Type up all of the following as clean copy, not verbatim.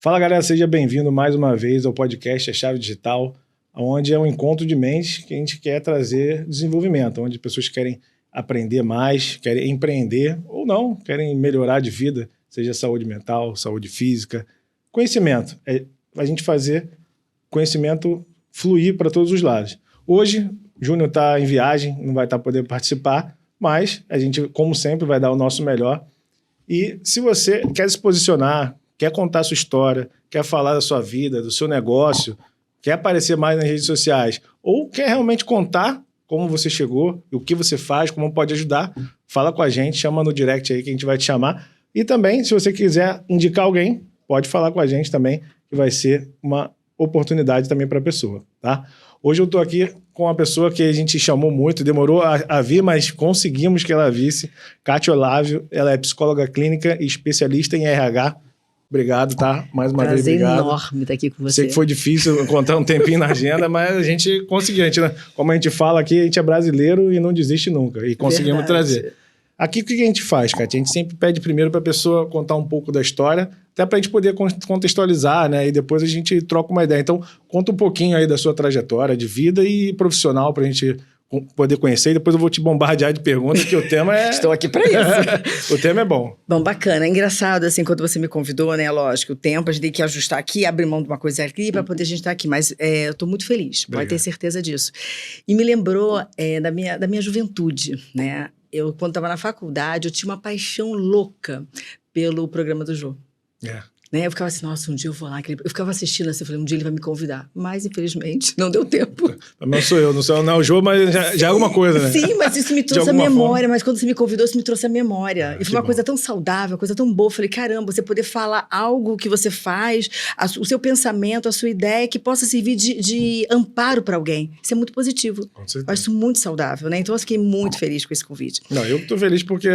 Fala galera, seja bem-vindo mais uma vez ao podcast A Chave Digital, onde é um encontro de mentes que a gente quer trazer desenvolvimento, onde pessoas querem aprender mais, querem empreender ou não, querem melhorar de vida, seja saúde mental, saúde física, conhecimento. É a gente fazer conhecimento fluir para todos os lados. Hoje, Júnior está em viagem, não vai estar podendo participar, mas a gente, como sempre, vai dar o nosso melhor. E se você quer se posicionar, quer contar a sua história, quer falar da sua vida, do seu negócio, quer aparecer mais nas redes sociais, ou quer realmente contar como você chegou, o que você faz, como pode ajudar, fala com a gente, chama no direct aí que a gente vai te chamar. E também, se você quiser indicar alguém, pode falar com a gente também, que vai ser uma oportunidade também para a pessoa, tá? Hoje eu estou aqui com uma pessoa que a gente chamou muito, demorou a vir, mas conseguimos que ela visse, Kátia Olávio. Ela é psicóloga clínica e especialista em RH. Obrigado, tá? Mais uma vez, obrigado. Prazer enorme estar aqui com você. Sei que foi difícil encontrar um tempinho na agenda, mas a gente conseguiu. Como a gente fala aqui, a gente é brasileiro e não desiste nunca. E conseguimos trazer. Aqui, o que a gente faz, Kátia? A gente sempre pede primeiro para a pessoa contar um pouco da história, até para a gente poder contextualizar, né? E depois a gente troca uma ideia. Então, conta um pouquinho aí da sua trajetória de vida e profissional para a gente poder conhecer. E depois eu vou te bombardear de perguntas, que o tema é... Estou aqui para isso. O tema é bom. Bom, bacana. É engraçado, assim, quando você me convidou, né? Lógico, o tempo, a gente tem que ajustar aqui, abrir mão de uma coisa aqui para poder a gente estar aqui. Mas eu estou muito feliz, pode ter certeza disso. E me lembrou da minha juventude, né? Eu, quando estava na faculdade, eu tinha uma paixão louca pelo programa do Jô. Né? Eu ficava assim, nossa, um dia eu vou lá. Eu ficava assistindo assim, eu falei, um dia ele vai me convidar. Mas, infelizmente, não deu tempo. Não sou eu, não é o Jô, mas já é alguma coisa, né? Sim, mas isso me trouxe a memória. Mas quando você me convidou, isso me trouxe a memória. E foi uma coisa tão saudável, uma coisa tão boa. Eu falei, caramba, você poder falar algo que você faz, o seu pensamento, a sua ideia, que possa servir de amparo para alguém. Isso é muito positivo. Com certeza. Eu acho isso muito saudável, né? Então, eu fiquei muito feliz com esse convite. Não, eu estou feliz porque...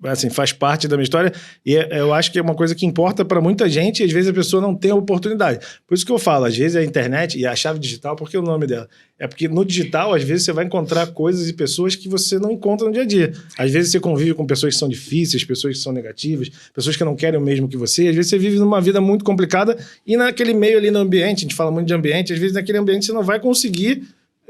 assim, faz parte da minha história e eu acho que é uma coisa que importa para muita gente e às vezes a pessoa não tem a oportunidade. Por isso que eu falo, às vezes a internet e a chave digital, por que o nome dela? É porque no digital, às vezes você vai encontrar coisas e pessoas que você não encontra no dia a dia. Às vezes você convive com pessoas que são difíceis, pessoas que são negativas, pessoas que não querem o mesmo que você. Às vezes você vive numa vida muito complicada e naquele meio ali no ambiente, a gente fala muito de ambiente, às vezes naquele ambiente você não vai conseguir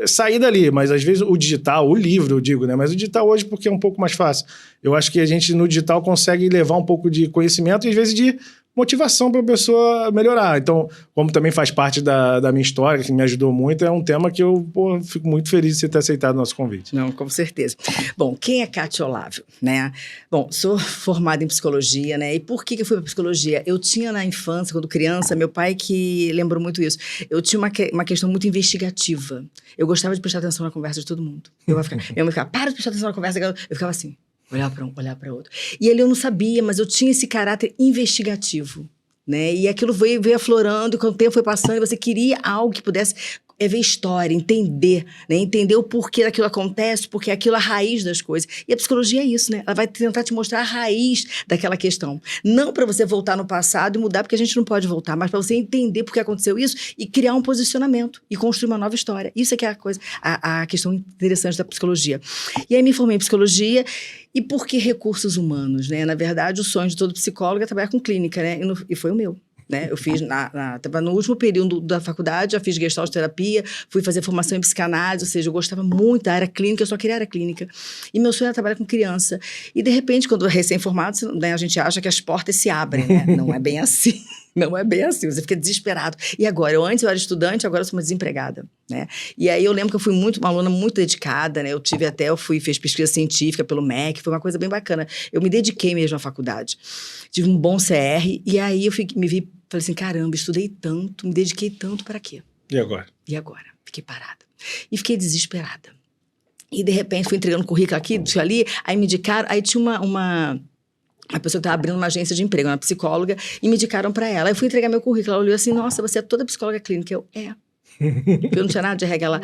sair dali, mas às vezes o digital, o livro eu digo, né? Mas o digital hoje porque é um pouco mais fácil. Eu acho que a gente no digital consegue levar um pouco de conhecimento e às vezes de motivação para a pessoa melhorar. Então, como também faz parte da minha história, que me ajudou muito, é um tema que eu fico muito feliz de você ter aceitado o nosso convite. Não, com certeza. Bom, quem é Kátia Olávio, né? Bom, sou formada em psicologia, né? E por que eu fui para psicologia? Eu tinha na infância, quando criança, meu pai que lembrou muito isso. Eu tinha uma questão muito investigativa. Eu gostava de prestar atenção na conversa de todo mundo. Minha mãe ficava, para de prestar atenção na conversa. Eu ficava assim, olhar para um, olhar para outro. E ali eu não sabia, mas eu tinha esse caráter investigativo, né? E aquilo veio aflorando, e quando o tempo foi passando, você queria algo que pudesse ver história, entender, né? Entender o porquê daquilo acontece, porque aquilo é a raiz das coisas. E a psicologia é isso, né? Ela vai tentar te mostrar a raiz daquela questão. Não para você voltar no passado e mudar, porque a gente não pode voltar, mas para você entender por que aconteceu isso e criar um posicionamento e construir uma nova história. Isso é que é a questão interessante da psicologia. E aí me formei em psicologia. E por que recursos humanos, né? Na verdade, o sonho de todo psicólogo é trabalhar com clínica, né? E foi o meu. Né? Eu fiz, tava no último período da faculdade, já fiz gestalt terapia, fui fazer formação em psicanálise, ou seja, eu gostava muito da área clínica, eu só queria área clínica. E meu sonho era trabalhar com criança. E, de repente, quando recém-formado, né, a gente acha que as portas se abrem, né? Não é bem assim. Não é bem assim, você fica desesperado. E agora? Antes eu era estudante, agora eu sou uma desempregada, né? E aí eu lembro que eu fui uma aluna muito dedicada, né? Fiz pesquisa científica pelo MEC, foi uma coisa bem bacana. Eu me dediquei mesmo à faculdade. Tive um bom CR, e aí falei assim, caramba, estudei tanto, me dediquei tanto, para quê? E agora? Fiquei parada. E fiquei desesperada. E de repente fui entregando currículo aqui, ali, aí me indicaram, aí tinha uma pessoa que estava abrindo uma agência de emprego, uma psicóloga, e me indicaram para ela. Aí eu fui entregar meu currículo, ela olhou assim, nossa, você é toda psicóloga clínica. Eu não tinha nada de RH lá.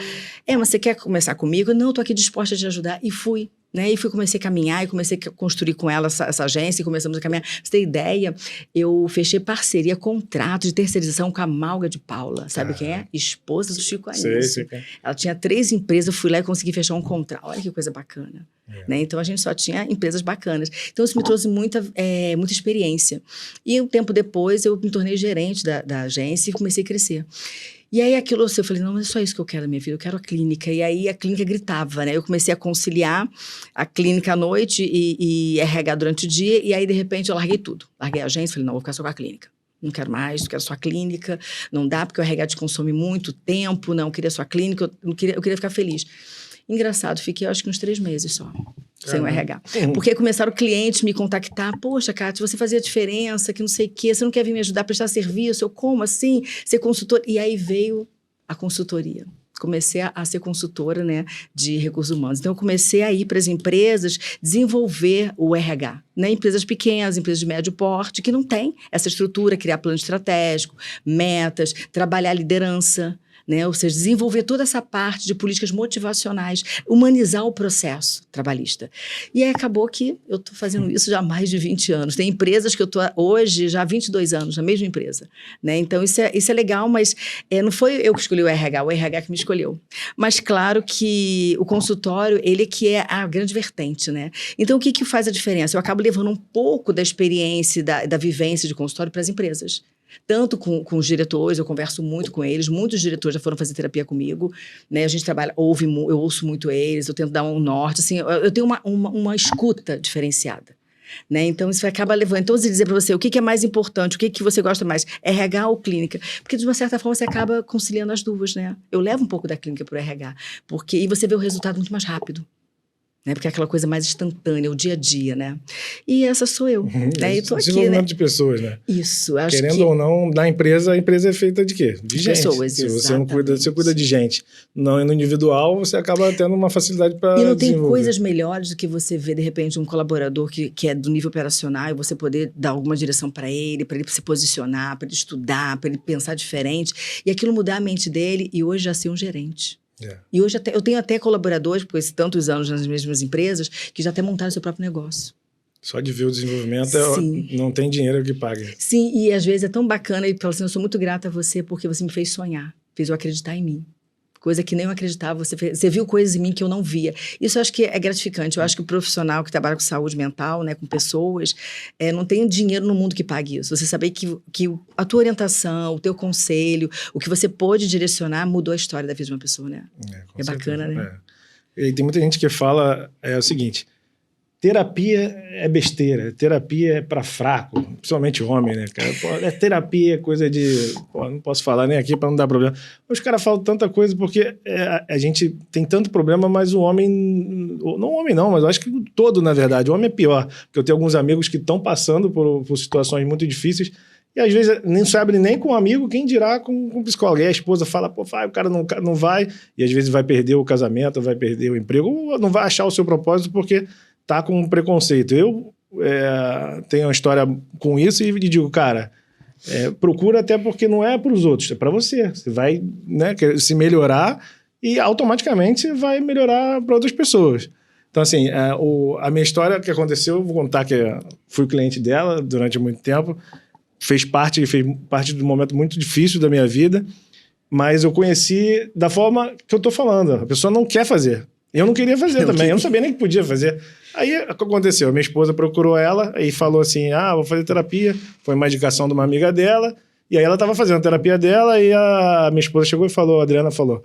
Mas você quer começar comigo? Não, eu tô aqui disposta a te ajudar. E fui. Né? E comecei a caminhar e comecei a construir com ela essa agência e começamos a caminhar. Pra você ter ideia, eu fechei parceria, contrato de terceirização com a Malga de Paula. Sabe quem é? Esposa do Chico Anísio. Sei. Ela tinha 3 empresas, eu fui lá e consegui fechar um contrato. Olha que coisa bacana. Né? Então, a gente só tinha empresas bacanas. Então, isso me trouxe muita experiência. E um tempo depois, eu me tornei gerente da agência e comecei a crescer. E aí, aquilo, eu falei, não, mas é só isso que eu quero na minha vida, eu quero a clínica. E aí, a clínica gritava, né? Eu comecei a conciliar a clínica à noite e RH durante o dia. E aí, de repente, eu larguei tudo. Larguei a agência, falei, não, vou ficar só com a clínica. Não quero mais, quero só a clínica. Não dá, porque o RH te consome muito tempo. Não, eu queria só a clínica, eu queria ficar feliz. Engraçado, fiquei acho que uns 3 meses só, sem o RH. Porque começaram clientes me contactar, poxa, Kátia, você fazia diferença, que não sei o quê, você não quer vir me ajudar a prestar serviço? Eu, como assim? Ser consultora? E aí veio a consultoria. Comecei a ser consultora, né, de recursos humanos. Então, eu comecei a ir para as empresas desenvolver o RH. Né? Empresas pequenas, empresas de médio porte, que não têm essa estrutura, criar plano estratégico, metas, trabalhar liderança, né? Ou seja, desenvolver toda essa parte de políticas motivacionais, humanizar o processo trabalhista. E aí acabou que eu estou fazendo isso já há mais de 20 anos. Tem empresas que eu estou hoje já há 22 anos na mesma empresa. Né? Então, isso é legal, mas não foi eu que escolhi o RH que me escolheu. Mas, claro que o consultório, ele que é a grande vertente. Né? Então, o que faz a diferença? Eu acabo levando um pouco da experiência, da vivência de consultório para as empresas. Tanto com os diretores, eu converso muito com eles, muitos diretores já foram fazer terapia comigo, né? A gente trabalha, eu ouço muito eles, eu tento dar um norte, assim, eu tenho uma escuta diferenciada, né? Então, isso acaba levando. Então, eu dizer para você, o que é mais importante, o que você gosta mais, RH ou clínica? Porque, de uma certa forma, você acaba conciliando as duas, né? Eu levo um pouco da clínica para o RH, e você vê o resultado muito mais rápido. Né? Porque é aquela coisa mais instantânea, o dia a dia, né? E essa sou eu. Né? E tô aqui, desenvolvimento né? de pessoas, né? Isso, acho Querendo que... ou não, a empresa é feita de quê? De gente. Pessoas, Se você não cuida, você cuida de gente. Não no individual, você acaba tendo uma facilidade para desenvolver. E não tem desenvolver. coisas melhores do que você ver, de repente, um colaborador que é do nível operacional e você poder dar alguma direção para ele se posicionar, para ele estudar, para ele pensar diferente. E aquilo mudar a mente dele e hoje já ser um gerente. E hoje eu tenho até colaboradores, por esses tantos anos nas mesmas empresas, que já até montaram seu próprio negócio. Só de ver o desenvolvimento, não tem dinheiro que pague. Sim, e às vezes é tão bacana e falo assim, eu sou muito grata a você porque você me fez sonhar, fez eu acreditar em mim. Coisa que nem eu acreditava, você viu coisas em mim que eu não via. Isso eu acho que é gratificante. Eu acho que o profissional que trabalha com saúde mental, né, com pessoas, não tem dinheiro no mundo que pague isso. Você saber que a tua orientação, o teu conselho, o que você pôde direcionar, mudou a história da vida de uma pessoa, né? É bacana, né? E tem muita gente que fala o seguinte, terapia é besteira, terapia é para fraco, principalmente homem, né, cara? Pô, terapia é coisa de... Pô, não posso falar nem aqui para não dar problema. Os caras falam tanta coisa porque a gente tem tanto problema, mas o homem... Não o homem não, mas eu acho que todo, na verdade. O homem é pior, porque eu tenho alguns amigos que estão passando por situações muito difíceis e às vezes nem sabe nem com um amigo, quem dirá com um psicólogo. E a esposa fala, pô, o cara não vai, e às vezes vai perder o casamento, vai perder o emprego, ou não vai achar o seu propósito porque tá com um preconceito. Eu tenho uma história com isso e digo, cara, procura até porque não é para os outros, é para você. Você vai, né, se melhorar e automaticamente você vai melhorar para outras pessoas. Então, assim, a minha história que aconteceu, eu vou contar que fui cliente dela durante muito tempo, fez parte de um momento muito difícil da minha vida, mas eu conheci da forma que eu tô falando. A pessoa não quer fazer. Eu não queria fazer também, eu não sabia nem que podia fazer. Aí, o que aconteceu? Minha esposa procurou ela e falou assim, vou fazer terapia. Foi uma indicação de uma amiga dela. E aí ela estava fazendo a terapia dela e a minha esposa chegou e falou, a Adriana falou,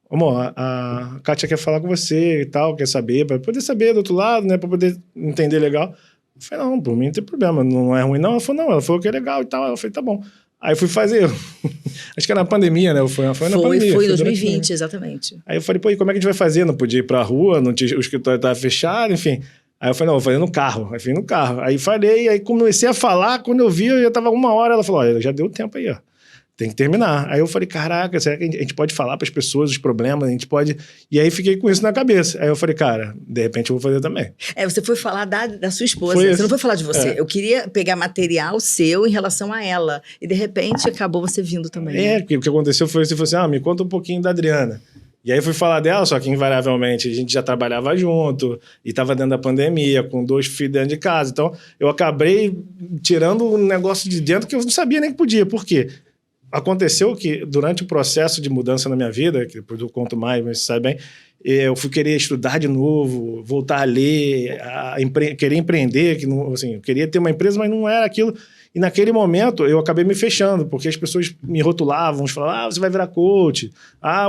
amor, a Kátia quer falar com você e tal, quer saber, para poder saber do outro lado, né, para poder entender legal. Eu falei, não, por mim não tem problema, não é ruim não. Ela falou, não, ela falou que é legal e tal. Eu falei, tá bom. Aí fui fazer, acho que era na pandemia, né? Foi na pandemia. Foi em 2020, exatamente. Aí eu falei, pô, e como é que a gente vai fazer? Não podia ir pra rua, o escritório estava fechado, enfim. Aí eu falei, não, vou fazer no carro. Aí fui no carro. Aí falei, aí comecei a falar, quando eu vi, eu já estava 1 hora. Ela falou, olha, já deu tempo aí, ó. Tem que terminar. Aí eu falei, caraca, será que a gente pode falar para as pessoas os problemas? A gente pode... E aí fiquei com isso na cabeça. Aí eu falei, cara, de repente eu vou fazer também. Você foi falar da sua esposa, você não foi falar de você. Eu queria pegar material seu em relação a ela. E de repente acabou você vindo também. Porque o que aconteceu foi assim, me conta um pouquinho da Adriana. E aí fui falar dela, só que invariavelmente a gente já trabalhava junto e estava dentro da pandemia, com 2 filhos dentro de casa. Então, eu acabei tirando um negócio de dentro que eu não sabia nem que podia. Por quê? Aconteceu que durante o processo de mudança na minha vida, que depois eu conto mais, mas você sabe bem, eu fui querer estudar de novo, voltar a ler, querer empreender, que não, assim, eu queria ter uma empresa, mas não era aquilo. E naquele momento eu acabei me fechando, porque as pessoas me rotulavam, falavam, você vai virar coach,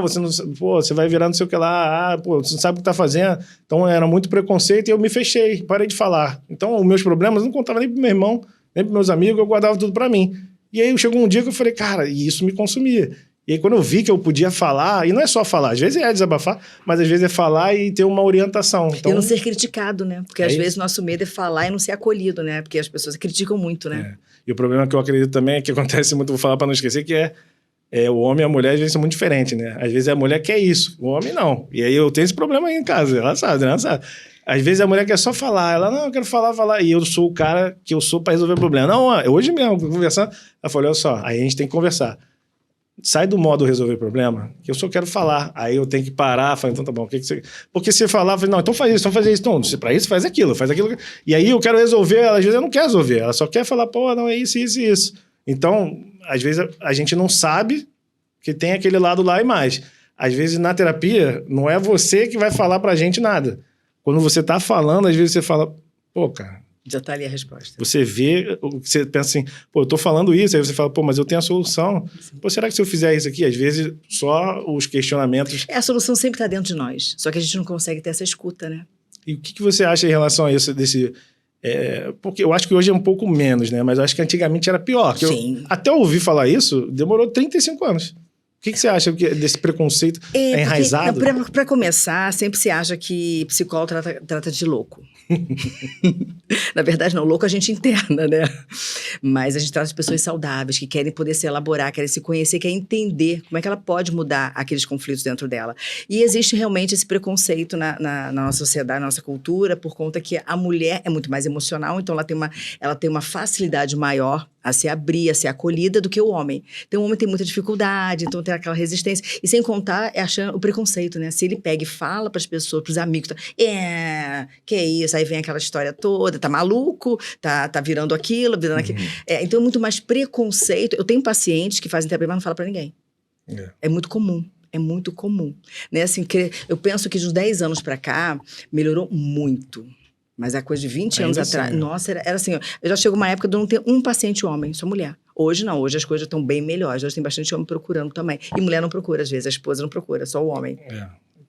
você não, pô, você vai virar não sei o que lá, pô, você não sabe o que tá fazendo. Então era muito preconceito e eu me fechei, parei de falar. Então os meus problemas eu não contava nem pro meu irmão, nem pros meus amigos, eu guardava tudo para mim. E aí chegou um dia que eu falei, cara, e isso me consumia. E aí quando eu vi que eu podia falar, e não é só falar, às vezes é desabafar, mas às vezes é falar e ter uma orientação. Então, e não ser criticado, né? Porque às vezes nosso medo é falar e não ser acolhido, né? Porque as pessoas criticam muito, né? E o problema que eu acredito também é que acontece muito, vou falar para não esquecer, que o homem e a mulher às vezes são muito diferentes, né? Às vezes a mulher quer isso, o homem não. E aí eu tenho esse problema aí em casa, ela sabe. Às vezes a mulher quer só falar, ela, não, eu quero falar. E eu sou o cara que eu sou para resolver o problema. Não, hoje mesmo, conversando, ela falou, olha só, aí a gente tem que conversar. Sai do modo resolver problema, que eu só quero falar. Aí eu tenho que parar, falar, então tá bom, o que você... Porque se falar, eu falei, não, então faz isso, então faz isso. Não, pra isso faz aquilo. E aí eu quero resolver, às vezes eu não quero resolver, ela só quer falar, pô, não, é isso, isso e isso. Então, às vezes a gente não sabe que tem aquele lado lá e mais. Às vezes na terapia, não é você que vai falar pra gente nada. Quando você tá falando, às vezes você fala, pô, cara, já tá ali a resposta. Você vê, você pensa assim, pô, eu tô falando isso, aí você fala, pô, mas eu tenho a solução. Sim. Pô, será que se eu fizer isso aqui, às vezes só os questionamentos... A solução sempre tá dentro de nós, só que a gente não consegue ter essa escuta, né? E o que você acha em relação a isso, porque eu acho que hoje é um pouco menos, né? Mas eu acho que antigamente era pior. Sim. Até eu ouvir falar isso, demorou 35 anos. O que você acha desse preconceito enraizado? Para começar, sempre se acha que psicólogo trata de louco. Na verdade, não. Louco a gente interna, né? Mas a gente trata de pessoas saudáveis, que querem poder se elaborar, querem se conhecer, querem entender como é que ela pode mudar aqueles conflitos dentro dela. E existe realmente esse preconceito na nossa sociedade, na nossa cultura, por conta que a mulher é muito mais emocional, então ela tem uma facilidade maior a se abrir, a ser acolhida do que o homem. Então o homem tem muita dificuldade, então tem aquela resistência. E sem contar, achando o preconceito, né? Se ele pega e fala para as pessoas, para os amigos, que é isso? Aí vem aquela história toda, tá maluco, tá virando aquilo, virando aquilo. Então é muito mais preconceito. Eu tenho pacientes que fazem terapia, mas não falam para ninguém. É muito comum. É muito comum. Né? Assim, eu penso que de uns 10 anos para cá, melhorou muito. Mas a coisa de 20 anos atrás... Nossa, era assim... Eu já chego uma época de não ter um paciente homem, só mulher. Hoje não, hoje as coisas estão bem melhores. Hoje tem bastante homem procurando também. E mulher não procura, às vezes. A esposa não procura, só o homem.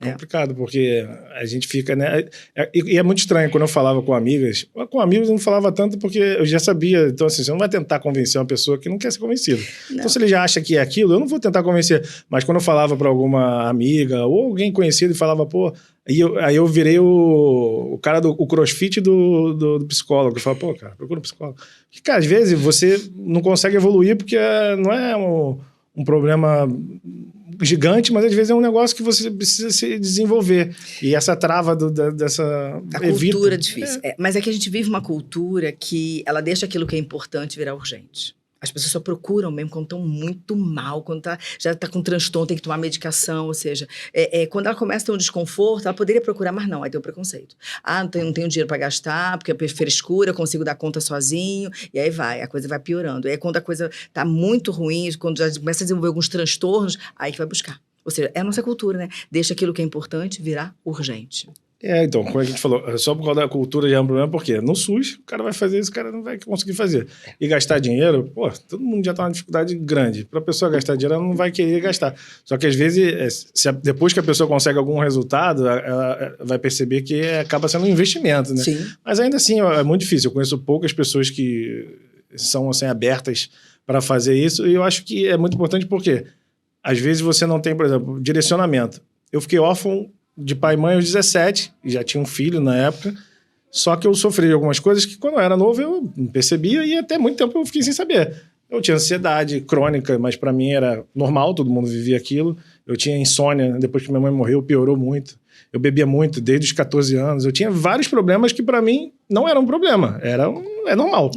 É complicado, porque a gente fica, né? E é muito estranho quando eu falava com amigas. Com amigos eu não falava tanto porque eu já sabia. Então, assim, você não vai tentar convencer uma pessoa que não quer ser convencida. Não. Então, se ele já acha que é aquilo, eu não vou tentar convencer. Mas quando eu falava para alguma amiga ou alguém conhecido e falava, pô... Aí eu virei o cara do crossfit do psicólogo. Eu falo, pô, cara, procura um psicólogo. Porque, cara, às vezes você não consegue evoluir porque não é um problema gigante, mas às vezes é um negócio que você precisa se desenvolver. E essa trava dessa... A cultura é difícil. Mas é que a gente vive uma cultura que ela deixa aquilo que é importante virar urgente. As pessoas só procuram mesmo quando estão muito mal, quando já está com transtorno, tem que tomar medicação, ou seja, quando ela começa a ter um desconforto, ela poderia procurar, mas não, aí tem o preconceito. Não tenho dinheiro para gastar, porque é frescura, eu consigo dar conta sozinho, e aí a coisa vai piorando. E aí quando a coisa está muito ruim, quando já começa a desenvolver alguns transtornos, aí que vai buscar. Ou seja, é a nossa cultura, né? Deixa aquilo que é importante virar urgente. Então, como a gente falou, só por causa da cultura já é um problema, porque no SUS o cara vai fazer isso, o cara não vai conseguir fazer. E gastar dinheiro, pô, todo mundo já está numa dificuldade grande. Para a pessoa gastar dinheiro, ela não vai querer gastar. Só que às vezes, depois que a pessoa consegue algum resultado, ela vai perceber que acaba sendo um investimento, né? Sim. Mas ainda assim, é muito difícil. Eu conheço poucas pessoas que são assim, abertas para fazer isso, e eu acho que é muito importante porque às vezes você não tem, por exemplo, direcionamento. Eu fiquei órfão de pai e mãe aos 17, e já tinha um filho na época, só que eu sofri algumas coisas que quando eu era novo eu não percebia e até muito tempo eu fiquei sem saber. Eu tinha ansiedade crônica, mas para mim era normal, todo mundo vivia aquilo. Eu tinha insônia, depois que minha mãe morreu, piorou muito. Eu bebia muito, desde os 14 anos. Eu tinha vários problemas que para mim não eram um problema, é normal.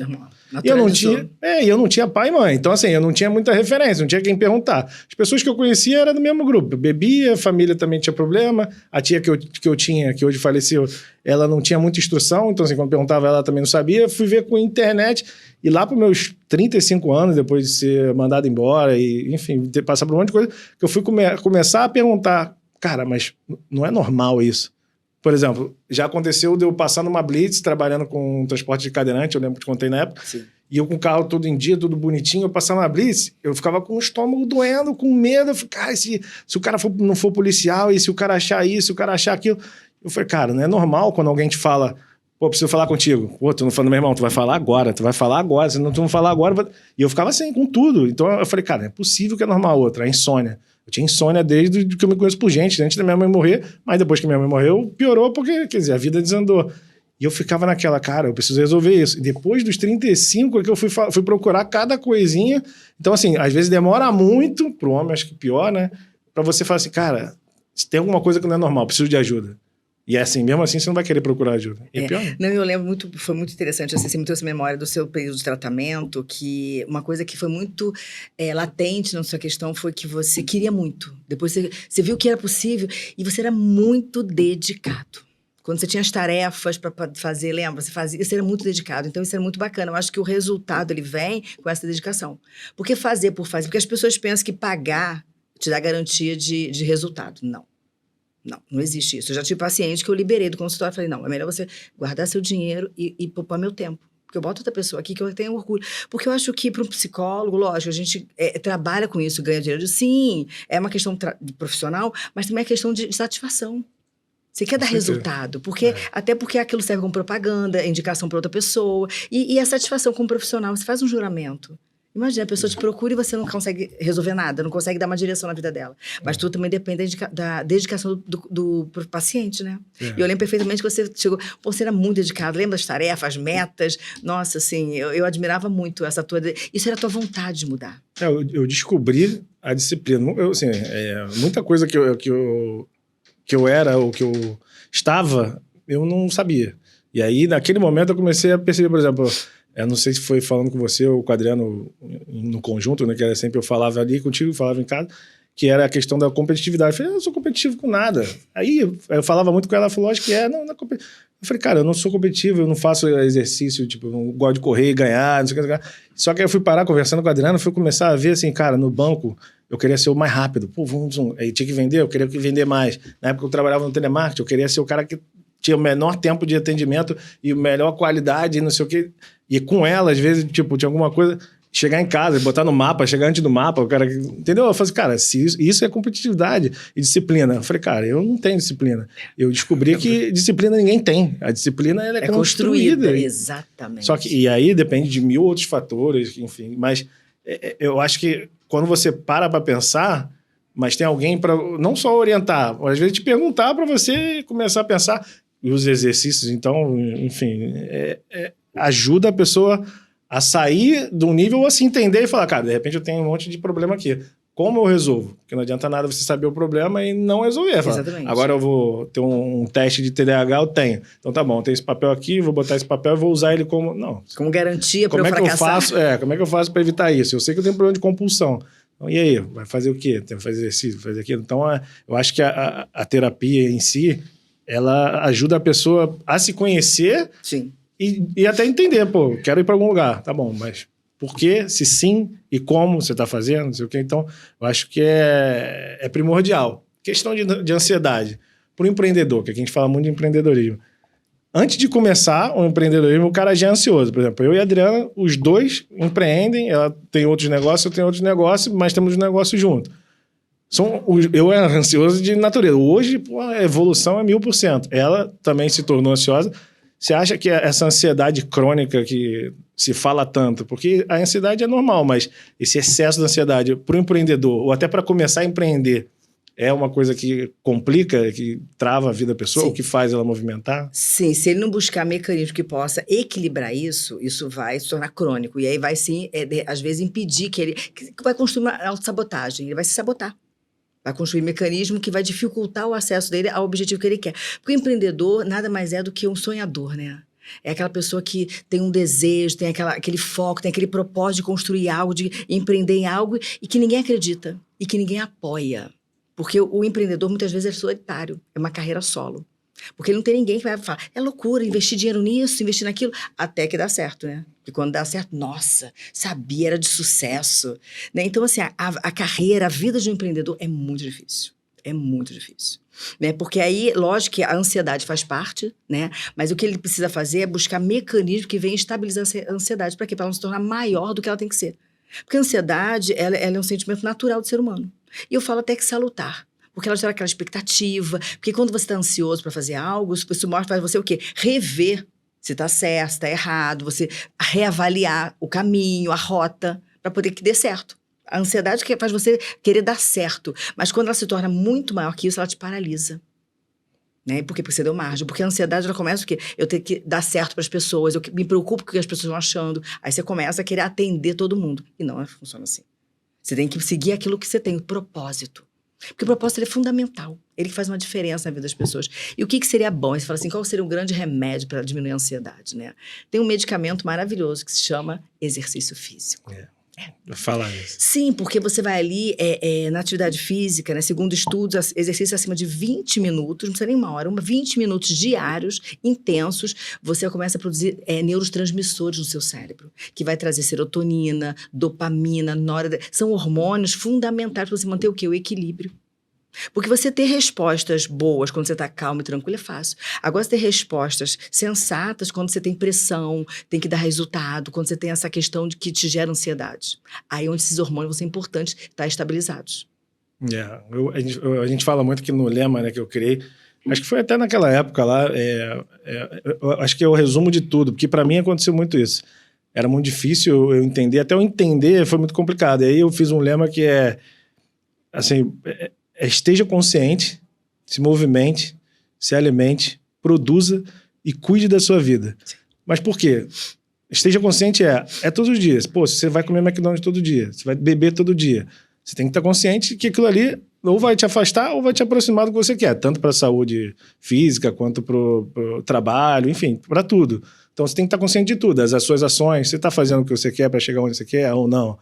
E eu não tinha pai e mãe. Então, assim, eu não tinha muita referência, não tinha quem perguntar. As pessoas que eu conhecia eram do mesmo grupo. Eu bebia, a família também tinha problema. A tia que eu tinha, que hoje faleceu, ela não tinha muita instrução. Então, assim, quando perguntava, ela também não sabia. Fui ver com a internet. E lá para os meus 35 anos, depois de ser mandado embora e, enfim, ter passado por um monte de coisa, que eu fui começar a perguntar, cara, mas não é normal isso? Por exemplo, já aconteceu de eu passar numa blitz, trabalhando com transporte de cadeirante, eu lembro que te contei na época, Sim. E eu com o carro todo em dia, tudo bonitinho, eu passava na blitz, eu ficava com o estômago doendo, com medo, eu falei, cara, se o cara não for policial, e se o cara achar isso, se o cara achar aquilo... Eu falei, cara, não é normal quando alguém te fala, pô, preciso falar contigo. Pô, tu não falando, meu irmão, tu vai falar agora, se não tu não falar agora... E eu ficava assim, com tudo. Então eu falei, cara, é possível que é normal outra, a insônia. Eu tinha insônia desde que eu me conheço por gente, antes da minha mãe morrer, mas depois que minha mãe morreu, piorou porque, quer dizer, a vida desandou. E eu ficava naquela, cara, eu preciso resolver isso. E depois dos 35 é que eu fui procurar cada coisinha. Então, assim, às vezes demora muito, pro homem acho que pior, né? Pra você falar assim, cara, se tem alguma coisa que não é normal, preciso de ajuda. E é assim, mesmo assim, você não vai querer procurar ajuda. E é pior. Não, eu lembro muito, foi muito interessante, assim, você me trouxe memória do seu período de tratamento, que uma coisa que foi muito latente na sua questão foi que você queria muito. Depois você viu que era possível e você era muito dedicado. Quando você tinha as tarefas para fazer, lembra? Você era muito dedicado. Então, isso era muito bacana. Eu acho que o resultado, ele vem com essa dedicação. Porque fazer por fazer. Porque as pessoas pensam que pagar te dá garantia de resultado. Não existe isso. Eu já tive paciente que eu liberei do consultório e falei, não, é melhor você guardar seu dinheiro e poupar meu tempo. Porque eu boto outra pessoa aqui que eu tenho orgulho. Porque eu acho que para um psicólogo, lógico, a gente trabalha com isso, ganha dinheiro. Sim, é uma questão profissional, mas também é questão de satisfação. Você quer dar resultado, até porque aquilo serve como propaganda, indicação para outra pessoa, e a satisfação como profissional. Você faz um juramento. Imagina, a pessoa te procura e você não consegue resolver nada, não consegue dar uma direção na vida dela. Mas tudo também depende da dedicação do paciente, né? E eu lembro perfeitamente que você chegou... Pô, você era muito dedicado, lembra das tarefas, as metas? Nossa, assim, eu admirava muito essa tua... Isso era a tua vontade de mudar. Eu descobri a disciplina. Muita coisa que eu era ou que eu estava, eu não sabia. E aí, naquele momento, eu comecei a perceber, por exemplo... Eu não sei se foi falando com você ou com o Adriano no conjunto, né? Que era sempre eu falava ali contigo, falava em casa, que era a questão da competitividade. Eu falei, eu não sou competitivo com nada. Aí eu falava muito com ela, ela falou, acho que não é competitivo. Eu falei, cara, eu não sou competitivo, eu não faço exercício, tipo, eu não gosto de correr e ganhar, não sei o que. Só que aí eu fui parar conversando com o Adriano, fui começar a ver assim, cara, no banco, eu queria ser o mais rápido. Pô, aí tinha que vender, eu queria vender mais. Na época eu trabalhava no telemarketing, eu queria ser o cara que tinha o menor tempo de atendimento e melhor qualidade, não sei o que. E com ela, às vezes, tipo, tinha alguma coisa... Chegar em casa, botar no mapa, chegar antes do mapa, o cara... Entendeu? Eu falei assim, cara, isso é competitividade e disciplina. Eu falei, cara, eu não tenho disciplina. Eu descobri que disciplina ninguém tem. A disciplina, ela é construída. Exatamente. Só que... E aí depende de 1000 outros fatores, enfim. Mas eu acho que quando você para pensar, mas tem alguém para não só orientar, mas às vezes te perguntar para você começar a pensar... E os exercícios, então, enfim... ajuda a pessoa a sair de um nível ou a se entender e falar, cara, de repente eu tenho um monte de problema aqui. Como eu resolvo? Porque não adianta nada você saber o problema e não resolver. Exatamente. Agora eu vou ter um teste de TDAH, eu tenho. Então tá bom, eu tenho esse papel aqui, vou botar esse papel e vou usar ele como... Não. Como garantia para eu fracassar. Como é que eu faço para evitar isso? Eu sei que eu tenho problema de compulsão. Então, e aí? Vai fazer o quê? Tem que fazer exercício, fazer aquilo. Então, eu acho que a terapia em si, ela ajuda a pessoa a se conhecer... Sim. E até entender, pô, quero ir para algum lugar, tá bom, mas por quê, se sim e como você está fazendo, não sei o quê. Então, eu acho que é primordial. Questão de ansiedade. Para o empreendedor, que aqui a gente fala muito de empreendedorismo. Antes de começar o empreendedorismo, o cara já é ansioso. Por exemplo, eu e a Adriana, os dois empreendem, ela tem outros negócios, eu tenho outros negócios, mas temos um negócio junto. Eu era ansioso de natureza. Hoje, pô, a evolução é 1000%. Ela também se tornou ansiosa. Você acha que essa ansiedade crônica que se fala tanto, porque a ansiedade é normal, mas esse excesso de ansiedade para o empreendedor, ou até para começar a empreender, é uma coisa que complica, que trava a vida da pessoa, Sim. ou que faz ela movimentar? Sim, se ele não buscar mecanismo que possa equilibrar isso vai se tornar crônico. E aí vai, sim, às vezes, impedir que vai construir uma autossabotagem, ele vai se sabotar. Vai construir mecanismo que vai dificultar o acesso dele ao objetivo que ele quer. Porque o empreendedor nada mais é do que um sonhador, né? É aquela pessoa que tem um desejo, tem aquele foco, tem aquele propósito de construir algo, de empreender em algo e que ninguém acredita e que ninguém apoia. Porque o empreendedor muitas vezes é solitário, é uma carreira solo. Porque ele não tem ninguém que vai falar, é loucura, investir dinheiro nisso, investir naquilo, até que dá certo, né? E quando dá certo, nossa, sabia, era de sucesso. Né? Então, assim, a carreira, a vida de um empreendedor é muito difícil. É muito difícil. Né? Porque aí, lógico que a ansiedade faz parte, né? Mas o que ele precisa fazer é buscar mecanismos que venham estabilizar a ansiedade. Para quê? Para ela não se tornar maior do que ela tem que ser. Porque a ansiedade, ela é um sentimento natural do ser humano. E eu falo até que salutar. Porque ela gera aquela expectativa. Porque quando você está ansioso para fazer algo, isso mostra para você o quê? Rever se está certo, se está errado. Você reavaliar o caminho, a rota, para poder que dê certo. A ansiedade que faz você querer dar certo. Mas quando ela se torna muito maior que isso, ela te paralisa. Né? Por quê? Porque você deu margem. Porque a ansiedade, ela começa o quê? Eu tenho que dar certo para as pessoas, eu me preocupo com o que as pessoas estão achando. Aí você começa a querer atender todo mundo. E não funciona assim. Você tem que seguir aquilo que você tem, o propósito. Porque o propósito, ele é fundamental. Ele faz uma diferença na vida das pessoas. E o que seria bom? Você fala assim, qual seria um grande remédio para diminuir a ansiedade, né? Tem um medicamento maravilhoso que se chama exercício físico. Falar isso. Sim, porque você vai ali na atividade física, né? Segundo estudos, exercício acima de 20 minutos, não precisa nem uma hora, 20 minutos diários, intensos, você começa a produzir neurotransmissores no seu cérebro, que vai trazer serotonina, dopamina, são hormônios fundamentais para você manter o quê? O equilíbrio. Porque você ter respostas boas quando você está calmo e tranquilo é fácil. Agora, você ter respostas sensatas quando você tem pressão, tem que dar resultado, quando você tem essa questão de que te gera ansiedade. Aí onde esses hormônios vão ser importantes, estar estabilizados. A gente fala muito aqui no lema, né, que eu criei. Acho que foi até naquela época lá, acho que é o resumo de tudo, porque para mim aconteceu muito isso. Era muito difícil eu entender, até eu entender foi muito complicado. E aí eu fiz um lema que assim... esteja consciente, se movimente, se alimente, produza e cuide da sua vida. Sim. Mas por quê? Esteja consciente é todos os dias. Pô, você vai comer McDonald's todo dia, você vai beber todo dia. Você tem que estar consciente que aquilo ali ou vai te afastar ou vai te aproximar do que você quer, tanto para a saúde física quanto para o trabalho, enfim, para tudo. Então você tem que estar consciente de tudo, as suas ações, você está fazendo o que você quer para chegar onde você quer ou não.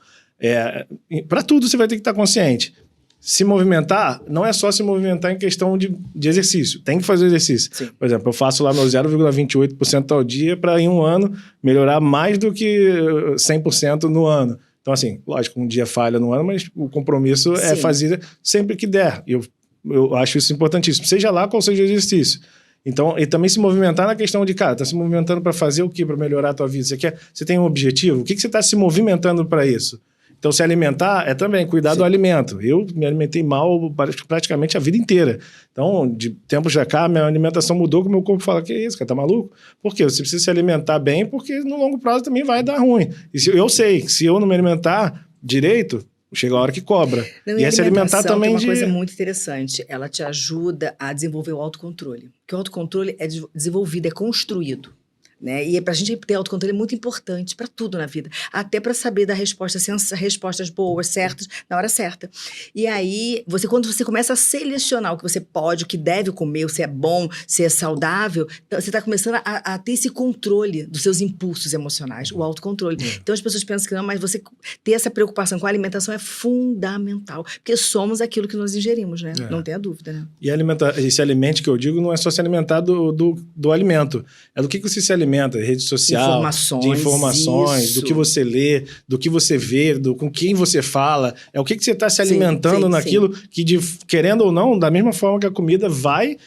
Para tudo você vai ter que estar consciente. Se movimentar, não é só se movimentar em questão de exercício. Tem que fazer exercício. Sim. Por exemplo, eu faço lá meu 0,28% ao dia para em um ano melhorar mais do que 100% no ano. Então, assim, lógico, um dia falha no ano, mas o compromisso é fazer sempre que der. Eu acho isso importantíssimo. Seja lá qual seja o exercício. Então, e também se movimentar na questão de, cara, tá se movimentando para fazer o quê? Para melhorar a tua vida? Você tem um objetivo? O que você está se movimentando para isso? Então, se alimentar é também cuidar do alimento. Eu me alimentei mal praticamente a vida inteira. Então, de tempos já cá, minha alimentação mudou, que o meu corpo fala, que é isso, cara, tá maluco? Por quê? Você precisa se alimentar bem, porque no longo prazo também vai dar ruim. E eu sei que se eu não me alimentar direito, chega a hora que cobra. Não, e se alimentar também tem uma coisa muito interessante. Ela te ajuda a desenvolver o autocontrole. Porque o autocontrole é desenvolvido, é construído. Né? E para a gente ter autocontrole é muito importante para tudo na vida, até para saber dar respostas boas, certas, na hora certa. E aí, quando você começa a selecionar o que você pode, o que deve comer, se é bom, se é saudável, então você está começando a ter esse controle dos seus impulsos emocionais, o autocontrole. Então as pessoas pensam que não, mas você ter essa preocupação com a alimentação é fundamental, porque somos aquilo que nós ingerimos, né? Não tenha dúvida, né? E esse alimento que eu digo não é só se alimentar do alimento, é do que você se alimenta, rede social, de informações, do que você lê, do que você vê, com quem você fala, é o que você está se alimentando naquilo que, querendo ou não, da mesma forma que a comida vai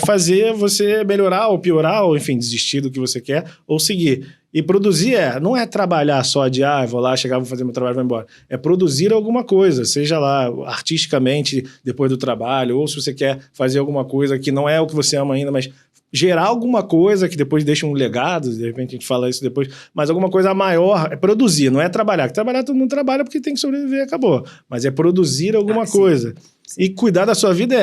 fazer você melhorar ou piorar, ou enfim, desistir do que você quer, ou seguir. E produzir não é trabalhar só de, vou lá, chegar, vou fazer meu trabalho e vou embora. É produzir alguma coisa, seja lá artisticamente, depois do trabalho, ou se você quer fazer alguma coisa que não é o que você ama ainda, mas gerar alguma coisa que depois deixa um legado, de repente a gente fala isso depois, mas alguma coisa maior é produzir, não é trabalhar. Porque trabalhar todo mundo trabalha porque tem que sobreviver, acabou. Mas é produzir alguma coisa. Sim. E cuidar da sua vida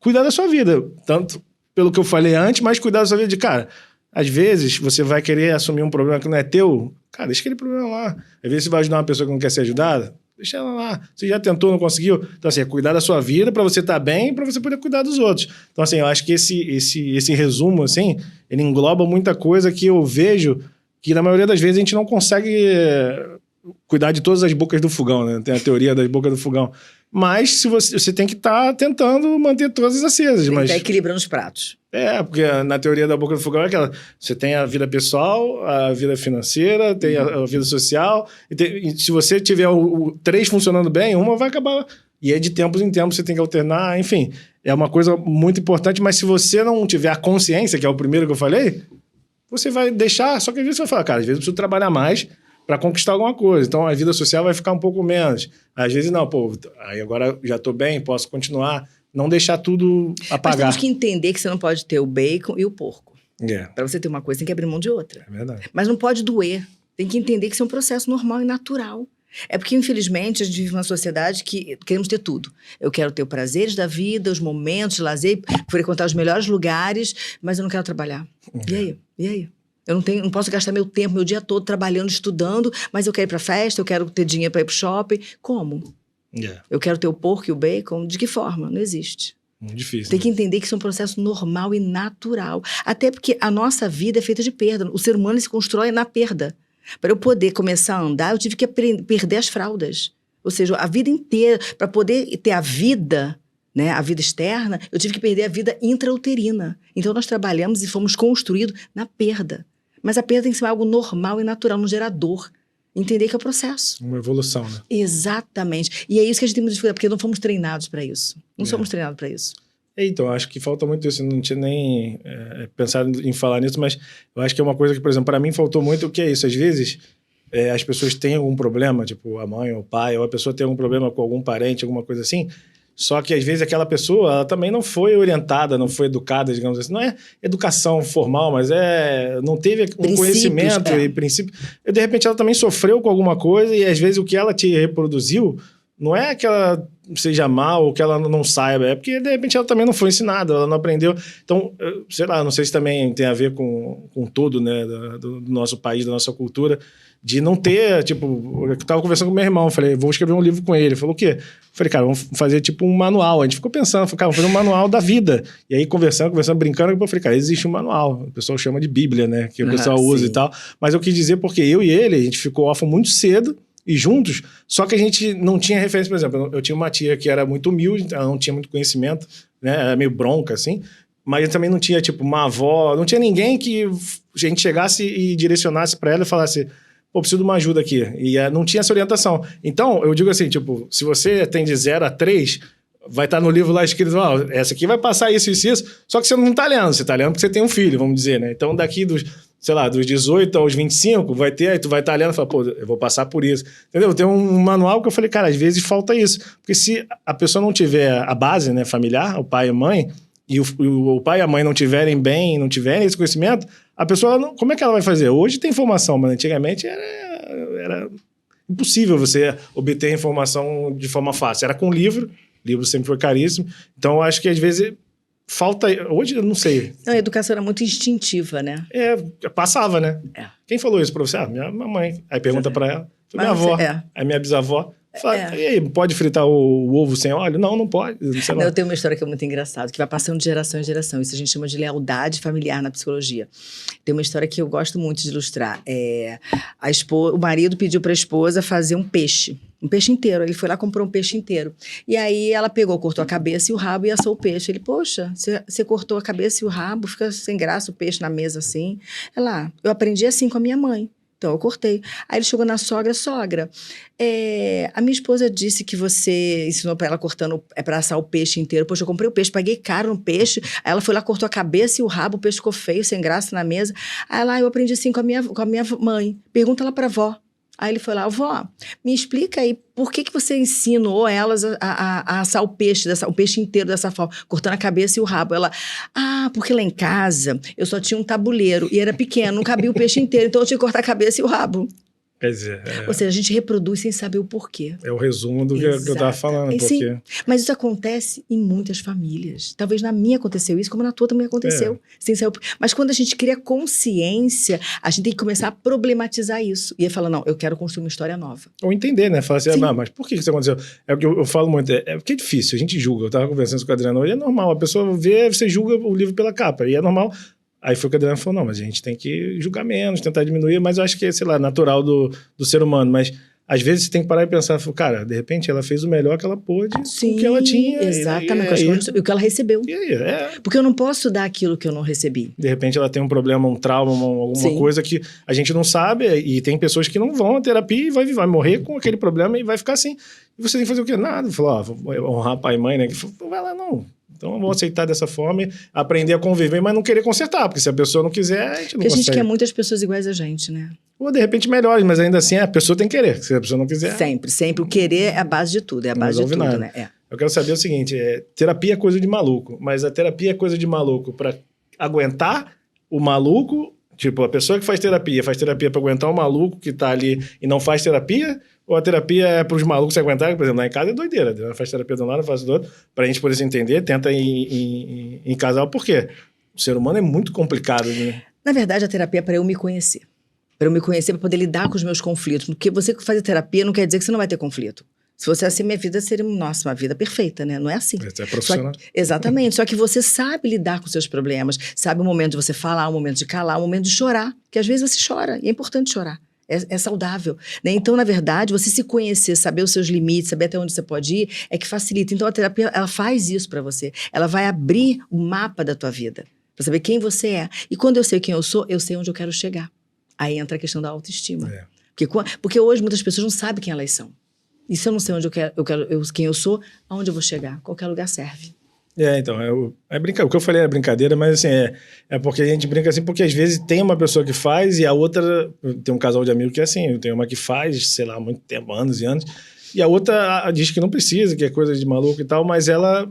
cuidar da sua vida, tanto pelo que eu falei antes, mas cuidar da sua vida de, cara, às vezes você vai querer assumir um problema que não é teu, cara, deixa aquele problema lá. Às vezes você vai ajudar uma pessoa que não quer ser ajudada, Deixa ela lá. Você já tentou, não conseguiu? Então, assim, é cuidar da sua vida para você estar bem e para você poder cuidar dos outros. Então, assim, eu acho que esse resumo, assim, ele engloba muita coisa que eu vejo que, na maioria das vezes, a gente não consegue cuidar de todas as bocas do fogão, né? Tem a teoria das bocas do fogão. Mas você tem que estar tentando manter todas acesas. Tem que mas estar equilibrando os pratos. porque na teoria da boca do fogão é aquela... Você tem a vida pessoal, a vida financeira, tem a vida social. E se você tiver três funcionando bem, uma vai acabar... E é de tempos em tempos, você tem que alternar. Enfim, é uma coisa muito importante. Mas se você não tiver a consciência, que é o primeiro que eu falei, você vai deixar... Só que às vezes você vai falar, cara, às vezes eu preciso trabalhar mais para conquistar alguma coisa. Então, a vida social vai ficar um pouco menos. Às vezes, não, aí agora já estou bem, posso continuar. Não deixar tudo apagar. Mas temos que entender que você não pode ter o bacon e o porco. Para você ter uma coisa, tem que abrir mão de outra. É verdade. Mas não pode doer. Tem que entender que isso é um processo normal e natural. É porque, infelizmente, a gente vive numa sociedade que queremos ter tudo. Eu quero ter os prazeres da vida, os momentos de lazer, frequentar os melhores lugares, mas eu não quero trabalhar. E aí? E aí? Eu não posso gastar meu tempo, meu dia todo trabalhando, estudando, mas eu quero ir pra festa, eu quero ter dinheiro para ir pro shopping. Como? Eu quero ter o porco e o bacon. De que forma? Não existe. Muito difícil. Tem que entender que isso é um processo normal e natural. Até porque a nossa vida é feita de perda. O ser humano se constrói na perda. Para eu poder começar a andar, eu tive que perder as fraldas. Ou seja, a vida inteira. Para poder ter a vida, né, a vida externa, eu tive que perder a vida intrauterina. Então nós trabalhamos e fomos construídos na perda. Mas a perda tem que ser algo normal e natural, não gerar dor. Entender que é o processo. Uma evolução, né? Exatamente. E é isso que a gente tem que dificuldade, porque não fomos treinados para isso. Não somos treinados para isso. Então, acho que falta muito isso. Eu não tinha nem pensado em falar nisso, mas eu acho que é uma coisa que, por exemplo, para mim faltou muito. O que é isso? Às vezes, as pessoas têm algum problema, tipo a mãe ou o pai, ou a pessoa tem algum problema com algum parente, alguma coisa assim. Só que, às vezes, aquela pessoa ela também não foi orientada, não foi educada, digamos assim. Não é educação formal, mas não teve um conhecimento e princípio. E, de repente, ela também sofreu com alguma coisa e, às vezes, o que ela te reproduziu não é que ela seja mal ou que ela não saiba, é porque, de repente, ela também não foi ensinada, ela não aprendeu. Então, sei lá, não sei se também tem a ver com tudo, né, do nosso país, da nossa cultura, de não ter, tipo, eu tava conversando com meu irmão, falei, vou escrever um livro com ele. Ele falou, o quê? Eu falei, cara, vamos fazer tipo um manual. A gente ficou pensando, cara, vamos fazer um manual da vida. E aí, conversando, brincando, eu falei, cara, existe um manual. O pessoal chama de Bíblia, né, que o pessoal usa e tal. Mas eu quis dizer porque eu e ele, a gente ficou órfão muito cedo e juntos, só que a gente não tinha referência. Por exemplo, eu tinha uma tia que era muito humilde, ela não tinha muito conhecimento, né, era meio bronca, assim. Mas eu também não tinha, tipo, uma avó, não tinha ninguém que a gente chegasse e direcionasse para ela e falasse, pô, preciso de uma ajuda aqui. E não tinha essa orientação. Então, eu digo assim, tipo, se você tem de 0 a 3, vai estar no livro lá escrito, essa aqui vai passar isso, isso, isso, só que você não tá lendo, você tá lendo porque você tem um filho, vamos dizer, né? Então, daqui dos 18 aos 25, vai ter, aí tu vai estar lendo e fala, pô, eu vou passar por isso. Entendeu? Tem um manual que eu falei, cara, às vezes falta isso. Porque se a pessoa não tiver a base, né, familiar, o pai e a mãe, e o pai e a mãe não tiverem bem, não tiverem esse conhecimento, a pessoa, como é que ela vai fazer? Hoje tem informação, mas antigamente era impossível você obter informação de forma fácil. Era com livro sempre foi caríssimo. Então, eu acho que às vezes falta... Hoje, eu não sei. Não, a educação era muito instintiva, né? Passava, né? Quem falou isso pra você? Minha mãe. Aí pergunta pra ela. Minha avó. Aí minha bisavó. Fala, e aí, pode fritar o ovo sem óleo? Não pode. Eu tenho uma história que é muito engraçada, que vai passando de geração em geração. Isso a gente chama de lealdade familiar na psicologia. Tem uma história que eu gosto muito de ilustrar. O marido pediu para a esposa fazer um peixe inteiro. Ele foi lá e comprou um peixe inteiro. E aí ela cortou a cabeça e o rabo e assou o peixe. Ele, poxa, você cortou a cabeça e o rabo, fica sem graça o peixe na mesa assim. Ela, eu aprendi assim com a minha mãe. Então, eu cortei. Aí ele chegou na sogra, a minha esposa disse que você ensinou pra ela cortando, pra assar o peixe inteiro. Poxa, eu comprei o peixe, paguei caro no peixe. Aí ela foi lá, cortou a cabeça e o rabo, o peixe ficou feio, sem graça na mesa. Aí lá, eu aprendi assim com a minha mãe. Pergunta lá pra avó. Aí ele foi lá, vó, me explica aí, por que você ensinou elas a assar o peixe inteiro dessa forma, cortando a cabeça e o rabo? Ela, porque lá em casa eu só tinha um tabuleiro e era pequeno, não cabia o peixe inteiro, então eu tinha que cortar a cabeça e o rabo. Quer dizer, Ou seja, a gente reproduz sem saber o porquê. é o resumo do que eu estava falando. Porque... Sim, mas isso acontece em muitas famílias. Talvez na minha aconteceu isso, como na tua também aconteceu. Sem saber Mas quando a gente cria consciência, a gente tem que começar a problematizar isso. E aí fala, não, eu quero construir uma história nova. Ou entender, né? Falar assim, mas por que isso aconteceu? É o que eu falo muito, porque é difícil, a gente julga. Eu estava conversando com o Adriano hoje, é normal, a pessoa vê, você julga o livro pela capa, e é normal. Aí foi o que a Adriana falou, não, mas a gente tem que julgar menos, tentar diminuir, mas eu acho que é, sei lá, natural do ser humano, mas às vezes você tem que parar e pensar, cara, de repente ela fez o melhor que ela pôde, com o que ela tinha. Exatamente, e o que ela recebeu. E aí, Porque eu não posso dar aquilo que eu não recebi. De repente ela tem um problema, um trauma, alguma coisa que a gente não sabe, e tem pessoas que não vão à terapia e vai morrer com aquele problema e vai ficar assim. E você tem que fazer o quê? Nada. Falar, vou honrar pai e mãe, né? Que vai lá, não. Então eu vou aceitar dessa forma, aprender a conviver, mas não querer consertar, porque se a pessoa não quiser, a gente não consegue. Porque a gente quer muitas pessoas iguais a gente, né? Ou de repente melhores, mas ainda assim a pessoa tem que querer. Se a pessoa não quiser... Sempre. O querer é a base de tudo, é a base de tudo, nada. né? Eu quero saber o seguinte, terapia é coisa de maluco, mas a terapia é coisa de maluco para aguentar o maluco, tipo, a pessoa que faz terapia para aguentar o maluco que tá ali e não faz terapia, ou a terapia é para os malucos se aguentarem? Por exemplo, lá em casa é doideira. Ela faz terapia de um lado, faz do outro, para a gente poder se entender, tenta em casal. Por quê? O ser humano é muito complicado, né? Na verdade, a terapia é para eu me conhecer. Para eu me conhecer, para poder lidar com os meus conflitos. Porque você que faz terapia não quer dizer que você não vai ter conflito. Se fosse assim, minha vida seria, nossa, uma vida perfeita, né? Não é assim. Você é profissional. Exatamente. Só que você sabe lidar com seus problemas, sabe o momento de você falar, o momento de calar, o momento de chorar. Que às vezes você chora, e é importante chorar. É saudável, né? Então, na verdade, você se conhecer, saber os seus limites, saber até onde você pode ir, é que facilita. Então, a terapia, ela faz isso para você. Ela vai abrir o mapa da tua vida, para saber quem você é. E quando eu sei quem eu sou, eu sei onde eu quero chegar. Aí entra a questão da autoestima. Porque hoje muitas pessoas não sabem quem elas são. E se eu não sei onde quem eu sou, aonde eu vou chegar? Qualquer lugar serve. Então, o que eu falei é brincadeira, mas assim, é porque a gente brinca assim, porque às vezes tem uma pessoa que faz e a outra, tem um casal de amigos que é assim, tem uma que faz, sei lá, há muito tempo, anos e anos, e a outra diz que não precisa, que é coisa de maluco e tal, mas ela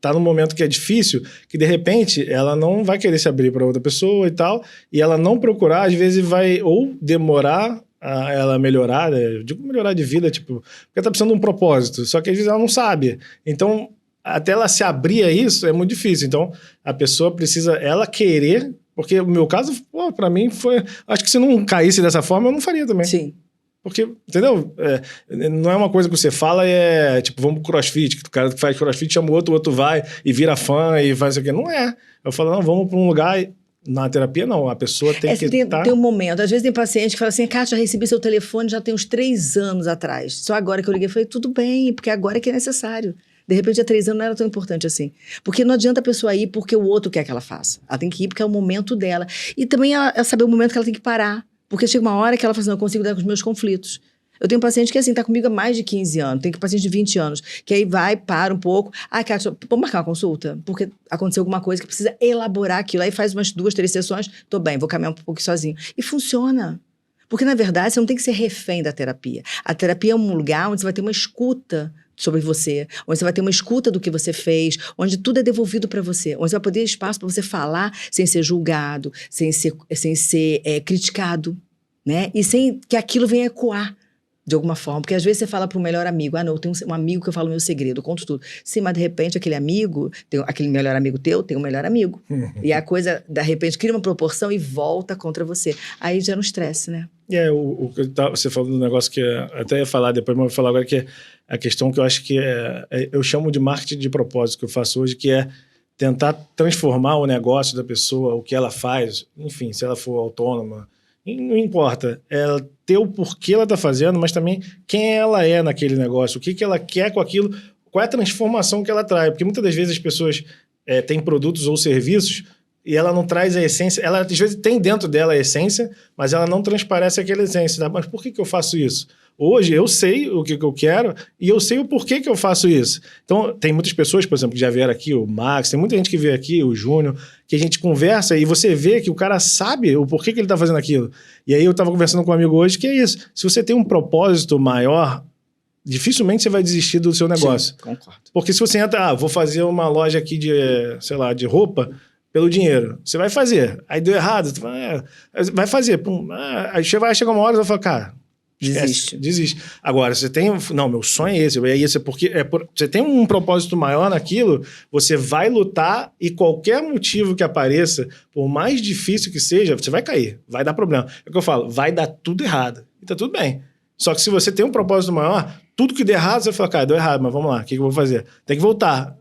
tá num momento que é difícil, que de repente ela não vai querer se abrir para outra pessoa e tal, e ela não procurar, às vezes vai ou demorar a ela melhorar, né? Eu digo melhorar de vida, tipo, porque tá precisando de um propósito, só que às vezes ela não sabe, então até ela se abrir a isso é muito difícil. Então, a pessoa precisa, ela querer, porque o meu caso, para mim, foi... Acho que se não caísse dessa forma, eu não faria também. Sim. Porque, entendeu? Não é uma coisa que você fala tipo, vamos pro CrossFit, que o cara que faz CrossFit chama o outro vai e vira fã e faz isso aqui. Não é. Eu falo, não, vamos para um lugar... Na terapia, não. A pessoa tem que estar... Tem um momento. Às vezes tem paciente que fala assim, Kátia, já recebi seu telefone já tem uns 3 anos atrás. Só agora que eu liguei, eu falei, tudo bem, porque agora é que é necessário. De repente, há 3 anos não era tão importante assim. Porque não adianta a pessoa ir porque o outro quer que ela faça. Ela tem que ir porque é o momento dela. E também ela saber o momento que ela tem que parar. Porque chega uma hora que ela fala assim, não, eu consigo lidar com os meus conflitos. Eu tenho um paciente que, assim, tá comigo há mais de 15 anos. Tem paciente de 20 anos. Que aí vai, para um pouco. Kátia, vamos marcar uma consulta? Porque aconteceu alguma coisa que precisa elaborar aquilo. Aí faz umas 2, 3 sessões. Tô bem, vou caminhar um pouco sozinho. E funciona. Porque, na verdade, você não tem que ser refém da terapia. A terapia é um lugar onde você vai ter uma escuta sobre você, onde você vai ter uma escuta do que você fez, onde tudo é devolvido para você, onde você vai poder ter espaço para você falar sem ser julgado, sem ser criticado, né? E sem que aquilo venha ecoar de alguma forma, porque às vezes você fala para o melhor amigo, não, eu tenho um amigo que eu falo meu segredo, eu conto tudo. Sim, mas de repente aquele melhor amigo teu tem um melhor amigo. E a coisa, de repente, cria uma proporção e volta contra você. Aí gera um estresse, né? Você falou do negócio que até ia falar depois, mas vou falar agora, que é a questão que eu acho que eu chamo de marketing de propósito, que eu faço hoje, que é tentar transformar o negócio da pessoa, o que ela faz, enfim, se ela for autônoma, não importa, ela ter o porquê ela está fazendo, mas também quem ela é naquele negócio, o que ela quer com aquilo, qual é a transformação que ela traz, porque muitas das vezes as pessoas têm produtos ou serviços e ela não traz a essência, ela às vezes tem dentro dela a essência, mas ela não transparece aquela essência. Mas por que eu faço isso? Hoje eu sei o que eu quero e eu sei o porquê que eu faço isso. Então, tem muitas pessoas, por exemplo, que já vieram aqui, o Max, tem muita gente que veio aqui, o Júnior, que a gente conversa e você vê que o cara sabe o porquê que ele está fazendo aquilo. E aí eu estava conversando com um amigo hoje que é isso. Se você tem um propósito maior, dificilmente você vai desistir do seu negócio. Sim, concordo. Porque se você entra, vou fazer uma loja aqui de, sei lá, de roupa, pelo dinheiro. Você vai fazer. Aí deu errado, vai fazer. Pum. Aí vai chegar uma hora e vai falar, cara, Desiste. Desiste. Agora, você tem... Não, meu sonho é esse. É esse porque você tem um propósito maior naquilo, você vai lutar e qualquer motivo que apareça, por mais difícil que seja, você vai cair, vai dar problema. É o que eu falo, vai dar tudo errado. E tá tudo bem. Só que se você tem um propósito maior, tudo que der errado, você fala, cara, deu errado, mas vamos lá, o que eu vou fazer? Tem que voltar.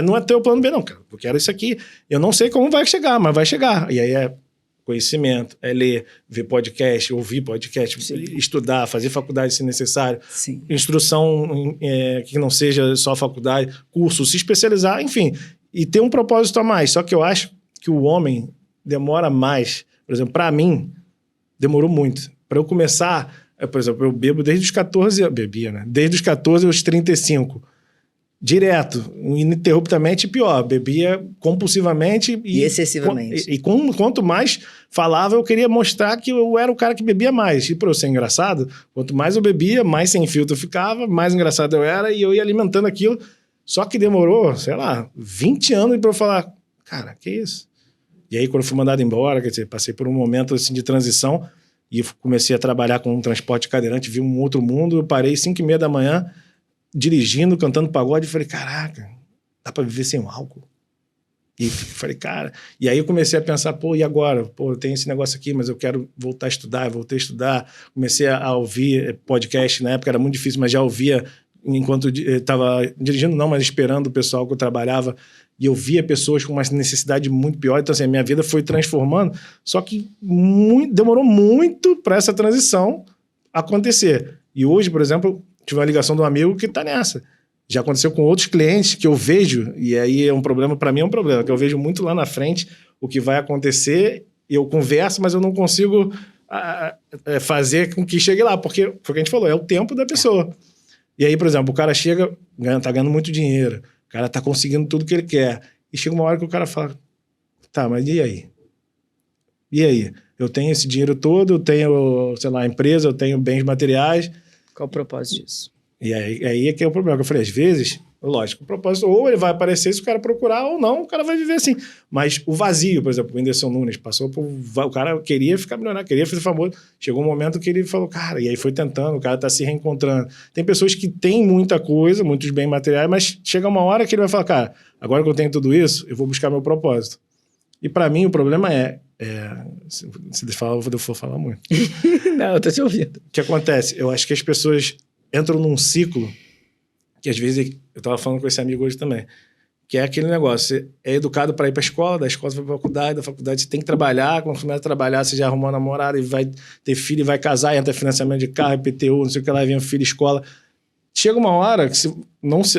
Não é ter o plano B, não, cara. Eu quero isso aqui. Eu não sei como vai chegar, mas vai chegar. E aí é conhecimento, é ler, ver podcast, ouvir podcast, Sim. estudar, fazer faculdade se necessário, Sim. instrução que não seja só faculdade, curso, se especializar, enfim, e ter um propósito a mais. Só que eu acho que o homem demora mais. Por exemplo, para mim, demorou muito. Para eu começar, por exemplo, eu bebo desde os 14, bebia, né? Desde os 14 aos 35. Direto, ininterruptamente, pior, bebia compulsivamente e excessivamente. E quanto mais falava, eu queria mostrar que eu era o cara que bebia mais. E para eu ser engraçado, quanto mais eu bebia, mais sem filtro eu ficava, mais engraçado eu era, e eu ia alimentando aquilo. Só que demorou, sei lá, 20 anos para eu falar, cara, que isso? E aí, quando eu fui mandado embora, quer dizer, passei por um momento assim, de transição e comecei a trabalhar com um transporte cadeirante, vi um outro mundo, eu parei 5h30 da manhã, dirigindo, cantando pagode, e falei, caraca, dá pra viver sem o álcool? E falei, cara... E aí eu comecei a pensar, pô, e agora? Pô, eu tenho esse negócio aqui, mas eu quero voltar a estudar, voltei a estudar. Comecei a ouvir podcast, na época era muito difícil, mas já ouvia enquanto estava dirigindo, não, mas esperando o pessoal que eu trabalhava, e eu via pessoas com uma necessidade muito pior. Então, assim, a minha vida foi transformando, só que demorou muito para essa transição acontecer. E hoje, por exemplo, tive uma ligação de um amigo que está nessa. Já aconteceu com outros clientes que eu vejo, e aí é um problema, para mim é um problema, que eu vejo muito lá na frente o que vai acontecer, eu converso, mas eu não consigo fazer com que chegue lá, porque foi o que a gente falou, é o tempo da pessoa. E aí, por exemplo, o cara chega, tá ganhando muito dinheiro, o cara tá conseguindo tudo que ele quer, e chega uma hora que o cara fala, tá, mas e aí? E aí? Eu tenho esse dinheiro todo, eu tenho, sei lá, empresa, eu tenho bens materiais. Qual o propósito disso? E aí é que é o problema. Eu falei, às vezes, lógico, o propósito ou ele vai aparecer se o cara procurar ou não, o cara vai viver assim. Mas o vazio, por exemplo, o Whindersson Nunes passou por... O cara queria ficar milionário, queria fazer famoso. Chegou um momento que ele falou, cara, e aí foi tentando, o cara tá se reencontrando. Tem pessoas que têm muita coisa, muitos bens materiais, mas chega uma hora que ele vai falar, cara, agora que eu tenho tudo isso, eu vou buscar meu propósito. E para mim o problema se eu for falar muito. Não, eu tô te ouvindo. O que acontece? Eu acho que as pessoas entram num ciclo que às vezes, eu estava falando com esse amigo hoje também, que é aquele negócio, você é educado para ir para a escola, da escola você vai para a faculdade, da faculdade você tem que trabalhar, quando começa a trabalhar você já arrumou uma namorada e vai ter filho e vai casar, entra financiamento de carro, IPTU, não sei o que lá, vem um filho, escola. Chega uma hora que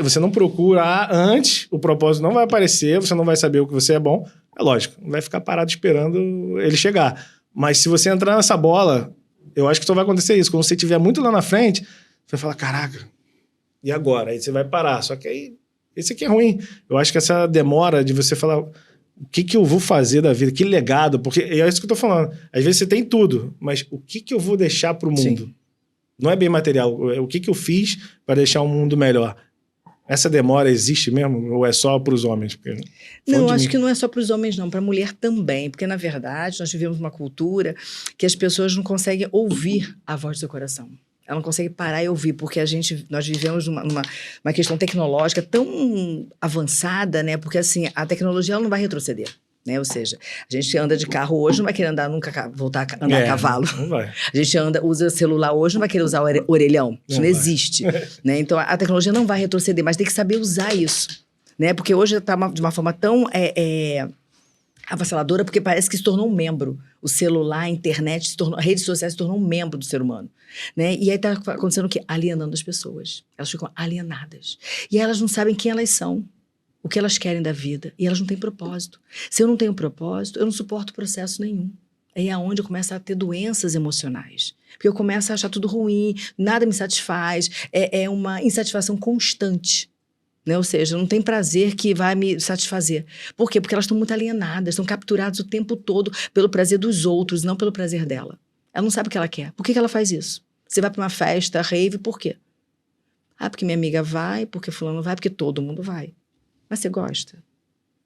você não procura antes, o propósito não vai aparecer, você não vai saber o que você é bom, é lógico, não vai ficar parado esperando ele chegar. Mas se você entrar nessa bola, eu acho que só vai acontecer isso, quando você estiver muito lá na frente, você vai falar, caraca, e agora? Aí você vai parar. Só que aí, esse aqui é ruim. Eu acho que essa demora de você falar, o que eu vou fazer da vida? Que legado? Porque é isso que eu tô falando. Às vezes você tem tudo, mas o que eu vou deixar pro mundo? Sim. Não é bem material. O que eu fiz para deixar um mundo melhor? Essa demora existe mesmo? Ou é só para os homens? Porque, não, acho que não é só para os homens, não. Para a mulher também. Porque, na verdade, nós vivemos uma cultura que as pessoas não conseguem ouvir a voz do seu coração. Ela não consegue parar e ouvir, porque nós vivemos numa questão tecnológica tão avançada, né? Porque, assim, a tecnologia ela não vai retroceder, né? Ou seja, a gente anda de carro hoje, não vai querer andar nunca, voltar a andar a cavalo. Não vai. A gente usa celular hoje, não vai querer usar orelhão. Isso não existe, né? Então, a tecnologia não vai retroceder, mas tem que saber usar isso, né? Porque hoje está de uma forma tão... avassaladora, porque parece que se tornou um membro. O celular, a internet, a redes sociais se tornou um membro do ser humano. Né? E aí está acontecendo o quê? Alienando as pessoas. Elas ficam alienadas. E aí elas não sabem quem elas são, o que elas querem da vida. E elas não têm propósito. Se eu não tenho propósito, eu não suporto processo nenhum. Aí é onde eu começo a ter doenças emocionais. Porque eu começo a achar tudo ruim, nada me satisfaz. É uma insatisfação constante. Né? Ou seja, não tem prazer que vai me satisfazer. Por quê? Porque elas estão muito alienadas, estão capturadas o tempo todo pelo prazer dos outros, não pelo prazer dela. Ela não sabe o que ela quer. Por que ela faz isso? Você vai para uma festa, rave, por quê? Ah, porque minha amiga vai, porque fulano vai, porque todo mundo vai. Mas você gosta?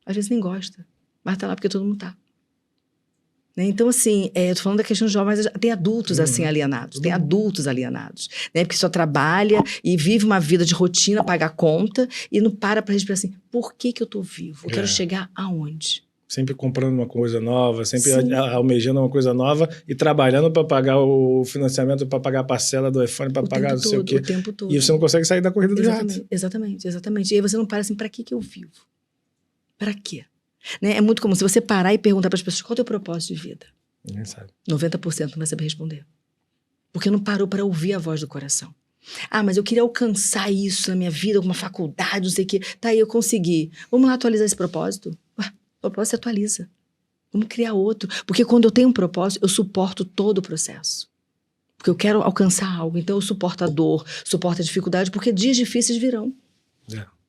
Às vezes nem gosta, mas tá lá porque todo mundo tá. Né? Então, assim, eu tô falando da questão de jovens, mas tem adultos, assim, alienados. Tem adultos alienados, né? Porque só trabalha e vive uma vida de rotina, paga a conta e não para respirar assim, por que eu tô vivo? Eu quero chegar aonde? Sempre comprando uma coisa nova, sempre almejando uma coisa nova e trabalhando para pagar o financiamento, para pagar a parcela do iPhone, para pagar não sei o quê. O tempo todo. E você não consegue sair da corrida do jato. Exatamente. E aí você não para assim, para que eu vivo? Para quê? Né? É muito comum, se você parar e perguntar para as pessoas qual é o teu propósito de vida, ninguém sabe. 90% não vai saber responder. Porque não parou para ouvir a voz do coração. Ah, mas eu queria alcançar isso na minha vida, alguma faculdade, não sei o quê. Tá aí, eu consegui. Vamos lá atualizar esse propósito? O propósito se atualiza. Vamos criar outro. Porque quando eu tenho um propósito, eu suporto todo o processo. Porque eu quero alcançar algo. Então eu suporto a dor, suporto a dificuldade, porque dias difíceis virão.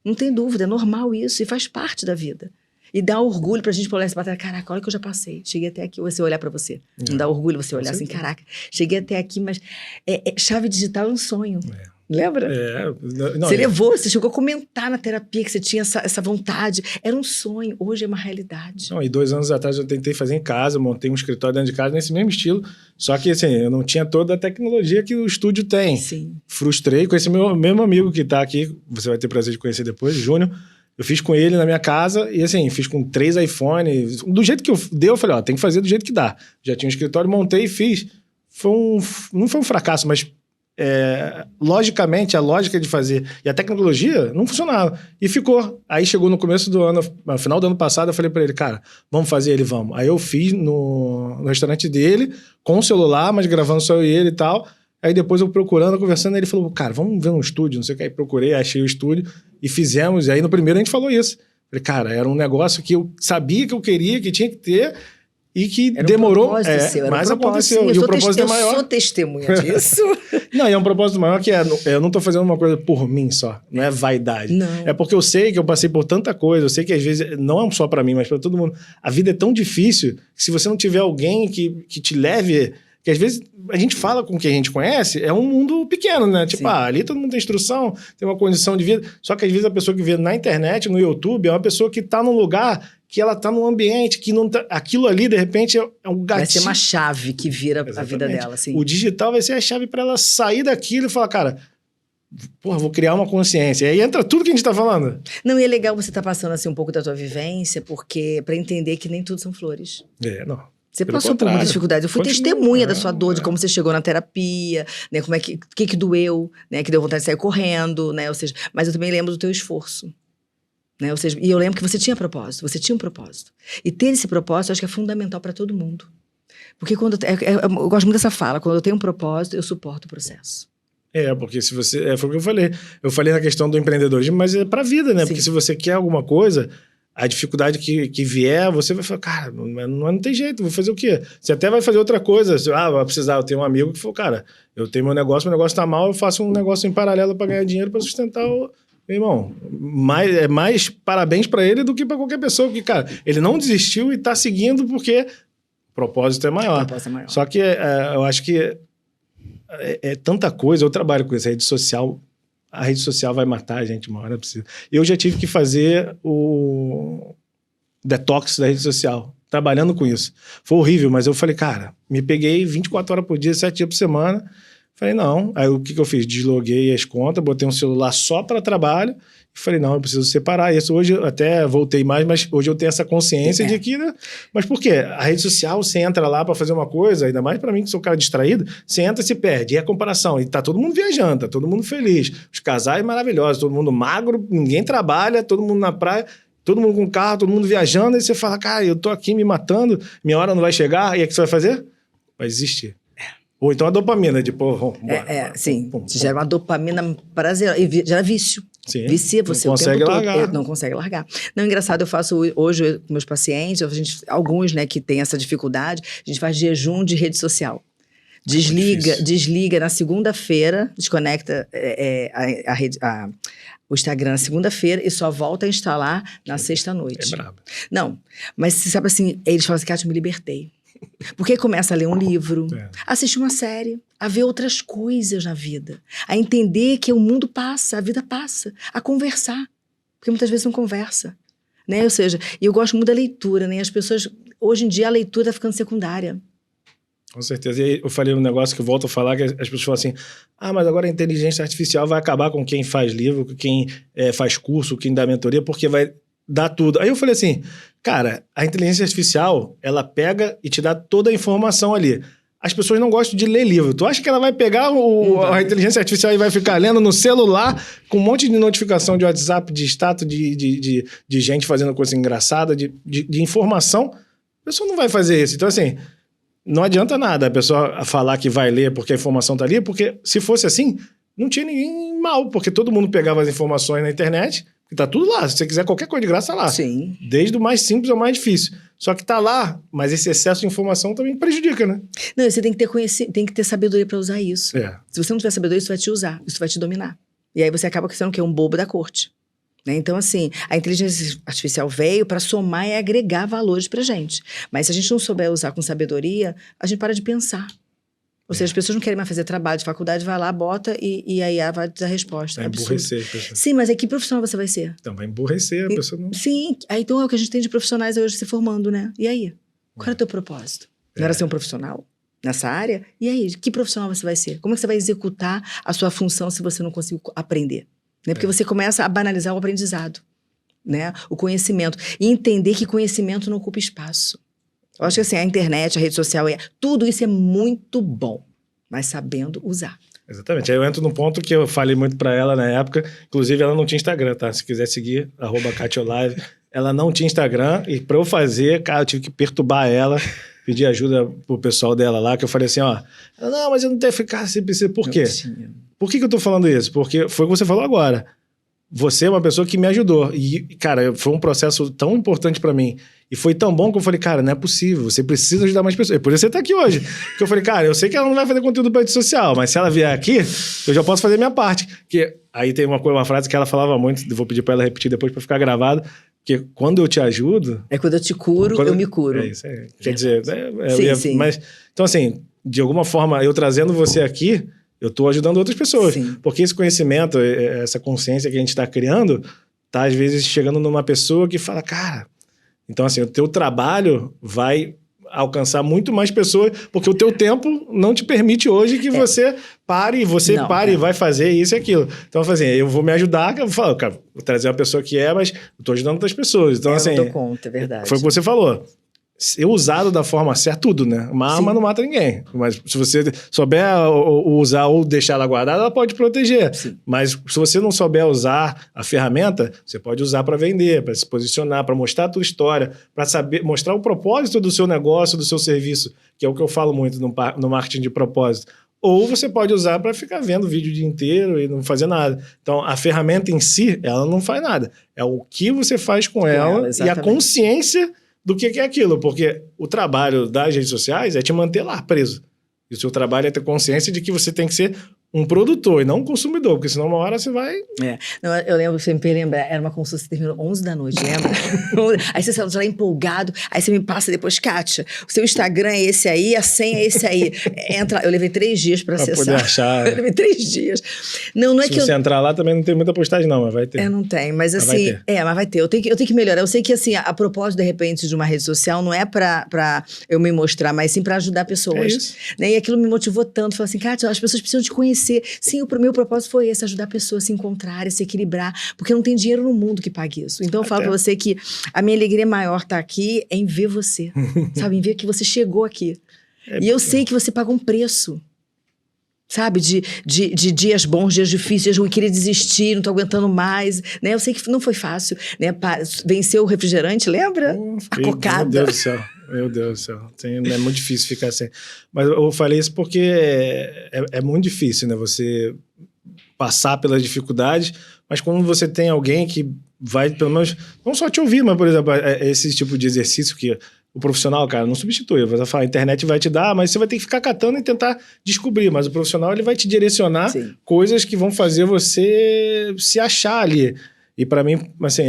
Não tem dúvida, é normal isso e faz parte da vida. E dá orgulho pra gente olhar essa batalha. Caraca, olha que eu já passei. Cheguei até aqui. Você olhar pra você. Não dá orgulho você olhar assim, caraca, cheguei até aqui, mas chave digital é um sonho. Lembra? Você levou, você chegou a comentar na terapia que você tinha essa vontade. Era um sonho, hoje é uma realidade. Não, e 2 anos atrás eu tentei fazer em casa, montei um escritório dentro de casa nesse mesmo estilo, só que assim, eu não tinha toda a tecnologia que o estúdio tem. Sim. Frustrei com esse meu mesmo amigo que tá aqui, você vai ter prazer de conhecer depois, Júnior. Eu fiz com ele na minha casa e assim, fiz com 3 iPhones. Do jeito que eu falei, tem que fazer do jeito que dá. Já tinha um escritório, montei e fiz. Não foi um fracasso, mas logicamente, a lógica de fazer e a tecnologia não funcionava. E ficou. Aí chegou no começo do ano, no final do ano passado, eu falei pra ele, cara, vamos fazer? Ele, vamos. Aí eu fiz no restaurante dele, com o celular, mas gravando só eu e ele e tal. Aí depois eu procurando, conversando, ele falou, cara, vamos ver um estúdio, não sei o que. Aí procurei, achei o estúdio e fizemos. E aí no primeiro a gente falou isso. Falei, cara, era um negócio que eu sabia que eu queria, que tinha que ter e que era demorou. Um seu, mas aconteceu. Sim, e o propósito é maior. Eu sou testemunha disso. Não, e é um propósito maior que eu não tô fazendo uma coisa por mim só. Não é vaidade. Não. É porque eu sei que eu passei por tanta coisa. Eu sei que às vezes, não é só pra mim, mas pra todo mundo. A vida é tão difícil que se você não tiver alguém que te leve... Que às vezes a gente fala com quem a gente conhece, é um mundo pequeno, né? Tipo, ali todo mundo tem instrução, tem uma condição de vida. Só que às vezes a pessoa que vê na internet, no YouTube, é uma pessoa que tá num lugar que ela tá num ambiente que não tá... Aquilo ali, de repente, é um gatilho. Vai ser uma chave que vira a vida dela, assim. O digital vai ser a chave para ela sair daquilo e falar, cara, porra, vou criar uma consciência. E aí entra tudo que a gente tá falando. Não, e é legal você tá passando assim um pouco da tua vivência, porque para entender que nem tudo são flores. Não. Você passou por muita dificuldade. Eu fui testemunha da sua dor, de como você chegou na terapia, né? Como que doeu, né? Que deu vontade de sair correndo, né? Ou seja, mas eu também lembro do teu esforço, né? Ou seja, e eu lembro que você tinha propósito, você tinha um propósito. E ter esse propósito, eu acho que é fundamental para todo mundo. Porque quando eu gosto muito dessa fala, quando eu tenho um propósito, eu suporto o processo. Porque se você... foi o que eu falei. Eu falei na questão do empreendedorismo, mas é pra vida, né? Sim. Porque se você quer alguma coisa... A dificuldade que vier, você vai falar, cara, não tem jeito, vou fazer o quê? Você até vai fazer outra coisa. Vai precisar, eu tenho um amigo que falou, cara, eu tenho meu negócio tá mal, eu faço um negócio em paralelo para ganhar dinheiro para sustentar o... Meu irmão, mais parabéns para ele do que para qualquer pessoa, porque, cara, ele não desistiu e tá seguindo porque o propósito é maior. O propósito é maior. Só que eu acho que é tanta coisa, eu trabalho com isso, a rede social vai matar a gente uma hora, precisa. Eu já tive que fazer o detox da rede social, trabalhando com isso. Foi horrível, mas eu falei, cara, me peguei 24 horas por dia, 7 dias por semana. Falei, não. Aí o que eu fiz? Desloguei as contas, botei um celular só para trabalho e falei, não, eu preciso separar isso. Hoje eu até voltei mais, mas hoje eu tenho essa consciência de que... Né? Mas por quê? A rede social, você entra lá para fazer uma coisa, ainda mais para mim que sou um cara distraído, você entra e se perde. E é a comparação. E tá todo mundo viajando, tá todo mundo feliz. Os casais maravilhosos, todo mundo magro, ninguém trabalha, todo mundo na praia, todo mundo com carro, todo mundo viajando. E você fala, cara, eu tô aqui me matando, minha hora não vai chegar. E aí o que você vai fazer? Vai desistir. Ou então a dopamina, de pô, vamos embora. Sim. Gera uma dopamina prazerosa. E gera vício. Sim. Vicia você não o tempo consegue todo. Largar. Não consegue largar. Não, engraçado, eu faço hoje com meus pacientes, alguns, né, que têm essa dificuldade, a gente faz jejum de rede social. Desliga na segunda-feira, desconecta o Instagram na segunda-feira e só volta a instalar na sexta-noite. É brabo. Não, mas você sabe assim, eles falam assim, Kátia, eu me libertei. Porque começa a ler um livro, assistir uma série, a ver outras coisas na vida, a entender que o mundo passa, a vida passa, a conversar, porque muitas vezes não conversa. né? Ou seja, e eu gosto muito da leitura, né? As pessoas, hoje em dia, a leitura está ficando secundária. Com certeza. E aí eu falei um negócio que eu volto a falar, que as pessoas falam assim, mas agora a inteligência artificial vai acabar com quem faz livro, com quem faz curso, quem dá mentoria, porque vai dar tudo. Aí eu falei assim, cara, a inteligência artificial, ela pega e te dá toda a informação ali. As pessoas não gostam de ler livro. Tu acha que ela vai pegar a inteligência artificial e vai ficar lendo no celular com um monte de notificação de WhatsApp, de status, de gente fazendo coisa engraçada, de informação? A pessoa não vai fazer isso. Então, assim, não adianta nada a pessoa falar que vai ler porque a informação tá ali, porque se fosse assim, não tinha ninguém mal, porque todo mundo pegava as informações na internet, e tá tudo lá. Se você quiser qualquer coisa de graça, tá lá. Sim. Desde o mais simples ao mais difícil. Só que tá lá, mas esse excesso de informação também prejudica, né? Não, você tem que ter tem que ter sabedoria para usar isso. Se você não tiver sabedoria, isso vai te usar, isso vai te dominar. E aí você acaba sendo o quê? Um bobo da corte. Né? Então, assim, a inteligência artificial veio para somar e agregar valores pra gente. Mas se a gente não souber usar com sabedoria, a gente para de pensar. Ou seja, as pessoas não querem mais fazer trabalho de faculdade, vai lá, bota e a IA vai dar a resposta. Vai emburrecer a pessoa. Sim, mas aí que profissional você vai ser? Então, vai emburrecer a pessoa. Não... Sim, aí então é o que a gente tem de profissionais hoje se formando, né? E aí? Qual é o teu propósito? Não era ser um profissional nessa área? E aí, que profissional você vai ser? Como é que você vai executar a sua função se você não conseguir aprender? Né? Porque você começa a banalizar o aprendizado, né? O conhecimento. E entender que conhecimento não ocupa espaço. Eu acho que assim, a internet, a rede social, tudo isso é muito bom, mas sabendo usar. Exatamente. Aí eu entro num ponto que eu falei muito pra ela na época, inclusive ela não tinha Instagram, tá? Se quiser seguir, @KatioLive. Ela não tinha Instagram e pra eu fazer, cara, eu tive que perturbar ela, pedir ajuda pro pessoal dela lá, que eu falei assim, não, mas eu não tenho que ficar assim, por quê? Por que eu tô falando isso? Porque foi o que você falou agora. Você é uma pessoa que me ajudou. E, cara, foi um processo tão importante pra mim. E foi tão bom que eu falei, cara, não é possível. Você precisa ajudar mais pessoas. E por isso você tá aqui hoje. Porque eu falei, cara, eu sei que ela não vai fazer conteúdo pra rede social, mas se ela vier aqui, eu já posso fazer a minha parte. Porque aí tem uma frase que ela falava muito, vou pedir pra ela repetir depois pra ficar gravado, que quando eu te ajudo... É quando eu te curo, eu me curo. É isso aí. Quer dizer... Sim. Mas, então, assim, de alguma forma, eu trazendo você aqui... Eu estou ajudando outras pessoas. Sim. Porque esse conhecimento, essa consciência que a gente está criando, tá às vezes chegando numa pessoa que fala, cara... Então, assim, o teu trabalho vai alcançar muito mais pessoas, porque o teu tempo não te permite hoje que você pare, e vai fazer isso e aquilo. Então, assim, eu vou me ajudar, eu falo, cara, vou trazer uma pessoa que mas eu estou ajudando outras pessoas. Então, assim... Eu não dou conta, é verdade. Foi o que você falou. Eu usado da forma certa, tudo, né? Uma arma não mata ninguém. Mas se você souber usar ou deixar ela guardada, ela pode proteger. Sim. Mas se você não souber usar a ferramenta, você pode usar para vender, para se posicionar, para mostrar a tua história, para saber mostrar o propósito do seu negócio, do seu serviço, que é o que eu falo muito no marketing de propósito. Ou você pode usar para ficar vendo o vídeo o dia inteiro e não fazer nada. Então, a ferramenta em si, ela não faz nada. É o que você faz com ela e a consciência do que é aquilo, porque o trabalho das redes sociais é te manter lá preso. E o seu trabalho é ter consciência de que você tem que ser um produtor e não um consumidor, porque senão uma hora você vai... Não, eu lembro, você me lembra, era uma consulta que terminou 11 da noite, lembra? Aí você saiu lá empolgado, aí você me passa depois, Kátia, o seu Instagram é esse aí, a senha é esse aí. Eu levei 3 dias para acessar. Poder achar. Eu levei 3 dias. Não é Se você entrar lá também não tem muita postagem não, mas vai ter. Não tem, mas assim... Mas vai ter. Eu tenho que melhorar. Eu sei que assim, a propósito, de repente, de uma rede social não é pra eu me mostrar, mas sim pra ajudar pessoas. É isso. Né? E aquilo me motivou tanto. Falei assim, Kátia, as pessoas precisam te conhecer. Sim, o meu propósito foi esse, ajudar pessoas a se encontrarem, a se equilibrar, porque não tem dinheiro no mundo que pague isso. Então eu falo pra você que a minha alegria maior estar aqui é em ver você, sabe? Em ver que você chegou aqui. E eu sei que você paga um preço, sabe? De dias bons, dias difíceis, dias ruins, queria desistir, não tô aguentando mais, né? Eu sei que não foi fácil, né? Venceu o refrigerante, lembra? A cocada. Meu Deus do céu. Meu Deus do céu. É muito difícil ficar assim. Mas eu falei isso porque é muito difícil, né? Você passar pelas dificuldades, mas quando você tem alguém que vai, pelo menos, não só te ouvir, mas, por exemplo, esse tipo de exercício que o profissional, cara, não substitui. Você fala, a internet vai te dar, mas você vai ter que ficar catando e tentar descobrir. Mas o profissional, ele vai te direcionar coisas que vão fazer você se achar ali. E para mim, assim,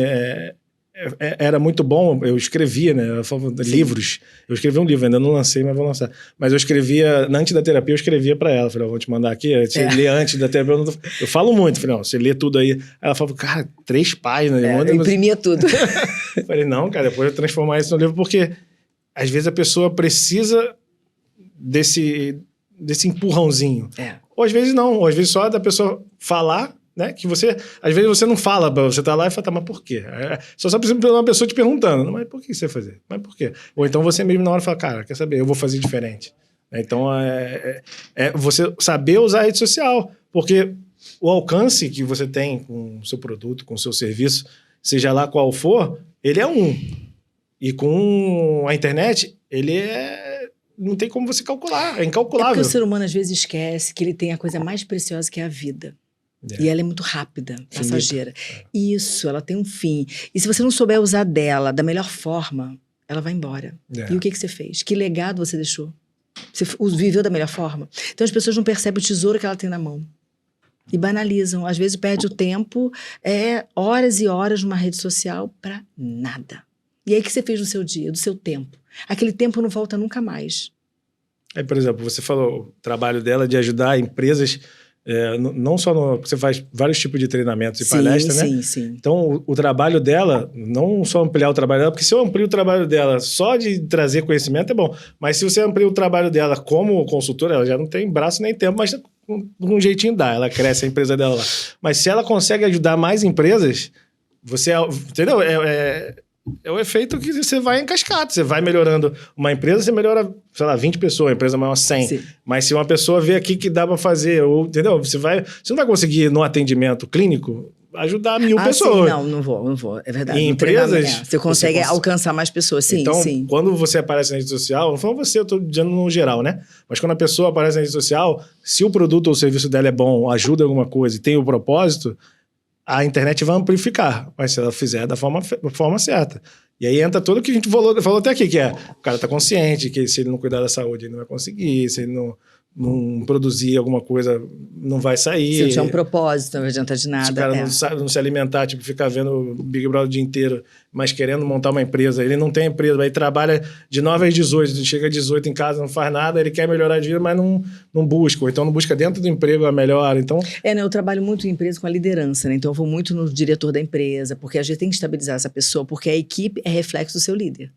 era muito bom, eu escrevia, né? Eu falava, livros. Eu escrevi um livro, ainda não lancei, mas vou lançar. Mas eu escrevia, antes da terapia, eu escrevia para ela. Falei, vou te mandar aqui, você lê antes da terapia. Eu falo muito, falei, não, você lê tudo aí. Ela falou, cara, 3 páginas. Eu imprimia tudo. Falei, não, cara, depois eu transformar isso no livro, porque às vezes a pessoa precisa desse empurrãozinho. Ou às vezes não, ou às vezes só da pessoa falar, né? Que você, às vezes você não fala, você tá lá e fala, tá, mas por quê? Só precisa de uma pessoa te perguntando, mas por que você vai fazer? Mas por quê? Ou então você mesmo na hora fala, cara, quer saber, eu vou fazer diferente. Então, você saber usar a rede social, porque o alcance que você tem com o seu produto, com o seu serviço, seja lá qual for, ele é um. E com a internet, ele não tem como você calcular, é incalculável. É porque o ser humano às vezes esquece que ele tem a coisa mais preciosa que é a vida. E ela é muito rápida, passageira. Isso, ela tem um fim. E se você não souber usar dela da melhor forma, ela vai embora. E o que você fez? Que legado você deixou? Você viveu da melhor forma? Então as pessoas não percebem o tesouro que ela tem na mão. E banalizam. Às vezes perde o tempo, horas e horas numa rede social para nada. E aí o que você fez no seu dia, do seu tempo? Aquele tempo não volta nunca mais. Por exemplo, você falou o trabalho dela de ajudar empresas... não só você faz vários tipos de treinamentos e palestras, né? Sim. Então, o trabalho dela, não só ampliar o trabalho dela, porque se eu amplio o trabalho dela só de trazer conhecimento é bom, mas se você amplia o trabalho dela como consultora, ela já não tem braço nem tempo, mas um jeitinho dá, ela cresce a empresa dela lá. Mas se ela consegue ajudar mais empresas, você, entendeu? É o efeito que você vai em cascata. Você vai melhorando uma empresa, você melhora, sei lá, 20 pessoas, a empresa maior 100. Sim. Mas se uma pessoa vê aqui que dá para fazer, entendeu? Você não vai conseguir, no atendimento clínico, ajudar 1000 pessoas. Sim, não vou. É verdade. Em empresas... Você consegue alcançar mais pessoas, sim. Então, quando você aparece na rede social, não falo você, eu estou dizendo no geral, né? Mas quando a pessoa aparece na rede social, se o produto ou o serviço dela é bom, ajuda em alguma coisa e tem o propósito... a internet vai amplificar, mas se ela fizer da forma certa. E aí entra tudo o que a gente falou até aqui, que o cara tá consciente que se ele não cuidar da saúde, ele não vai conseguir, se ele não produzir alguma coisa, não vai sair. Se não tiver um propósito, não adianta de nada. Se o cara não se alimentar, tipo, ficar vendo Big Brother o dia inteiro, mas querendo montar uma empresa, ele não tem empresa, aí trabalha de 9 às 18, chega às 18 em casa, não faz nada, ele quer melhorar de vida, mas não busca, ou então não busca dentro do emprego a melhor, então... Eu trabalho muito em empresa com a liderança, né? Então eu vou muito no diretor da empresa, porque a gente tem que estabilizar essa pessoa, porque a equipe é reflexo do seu líder.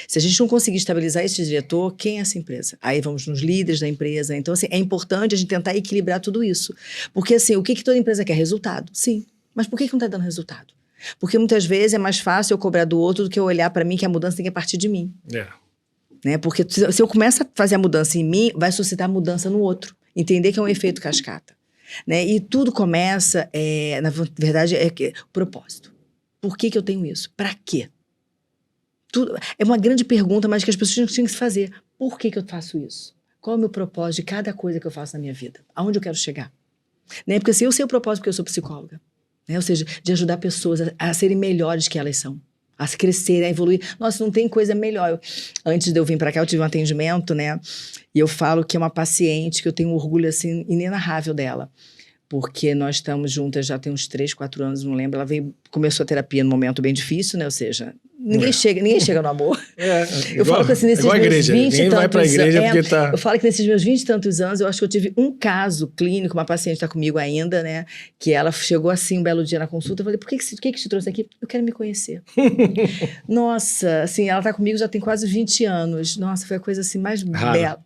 Se a gente não conseguir estabilizar esse diretor, quem é essa empresa? Aí vamos nos líderes da empresa. Então, assim, é importante a gente tentar equilibrar tudo isso. Porque, assim, o que toda empresa quer? Resultado. Sim. Mas por que não está dando resultado? Porque muitas vezes é mais fácil eu cobrar do outro do que eu olhar para mim que a mudança tem que partir de mim. Né? Porque se eu começo a fazer a mudança em mim, vai suscitar a mudança no outro. Entender que é um efeito cascata. Né? E tudo começa, na verdade, o propósito. Por que eu tenho isso? Para quê? Tudo, é uma grande pergunta, mas que as pessoas tinham que se fazer. Por que eu faço isso? Qual é o meu propósito de cada coisa que eu faço na minha vida? Aonde eu quero chegar? Né? Porque assim, eu sei o propósito porque eu sou psicóloga. Né? Ou seja, de ajudar pessoas a serem melhores que elas são. A se crescer, a evoluir. Nossa, não tem coisa melhor. Antes de eu vir para cá, eu tive um atendimento, né? E eu falo que é uma paciente que eu tenho um orgulho, assim, inenarrável dela. Porque nós estamos juntas já tem uns 3, 4 anos, não lembro. Ela começou a terapia num momento bem difícil, né? Ou seja, ninguém chega no amor. Eu falo que assim, nesses meus 20 e tantos anos... Eu falo que nesses meus 20 e tantos anos, eu acho que eu tive um caso clínico, uma paciente está comigo ainda, né? Que ela chegou assim um belo dia na consulta, eu falei, por que te trouxe aqui? Eu quero me conhecer. Nossa, assim, ela está comigo já tem quase 20 anos. Nossa, foi a coisa assim mais bela.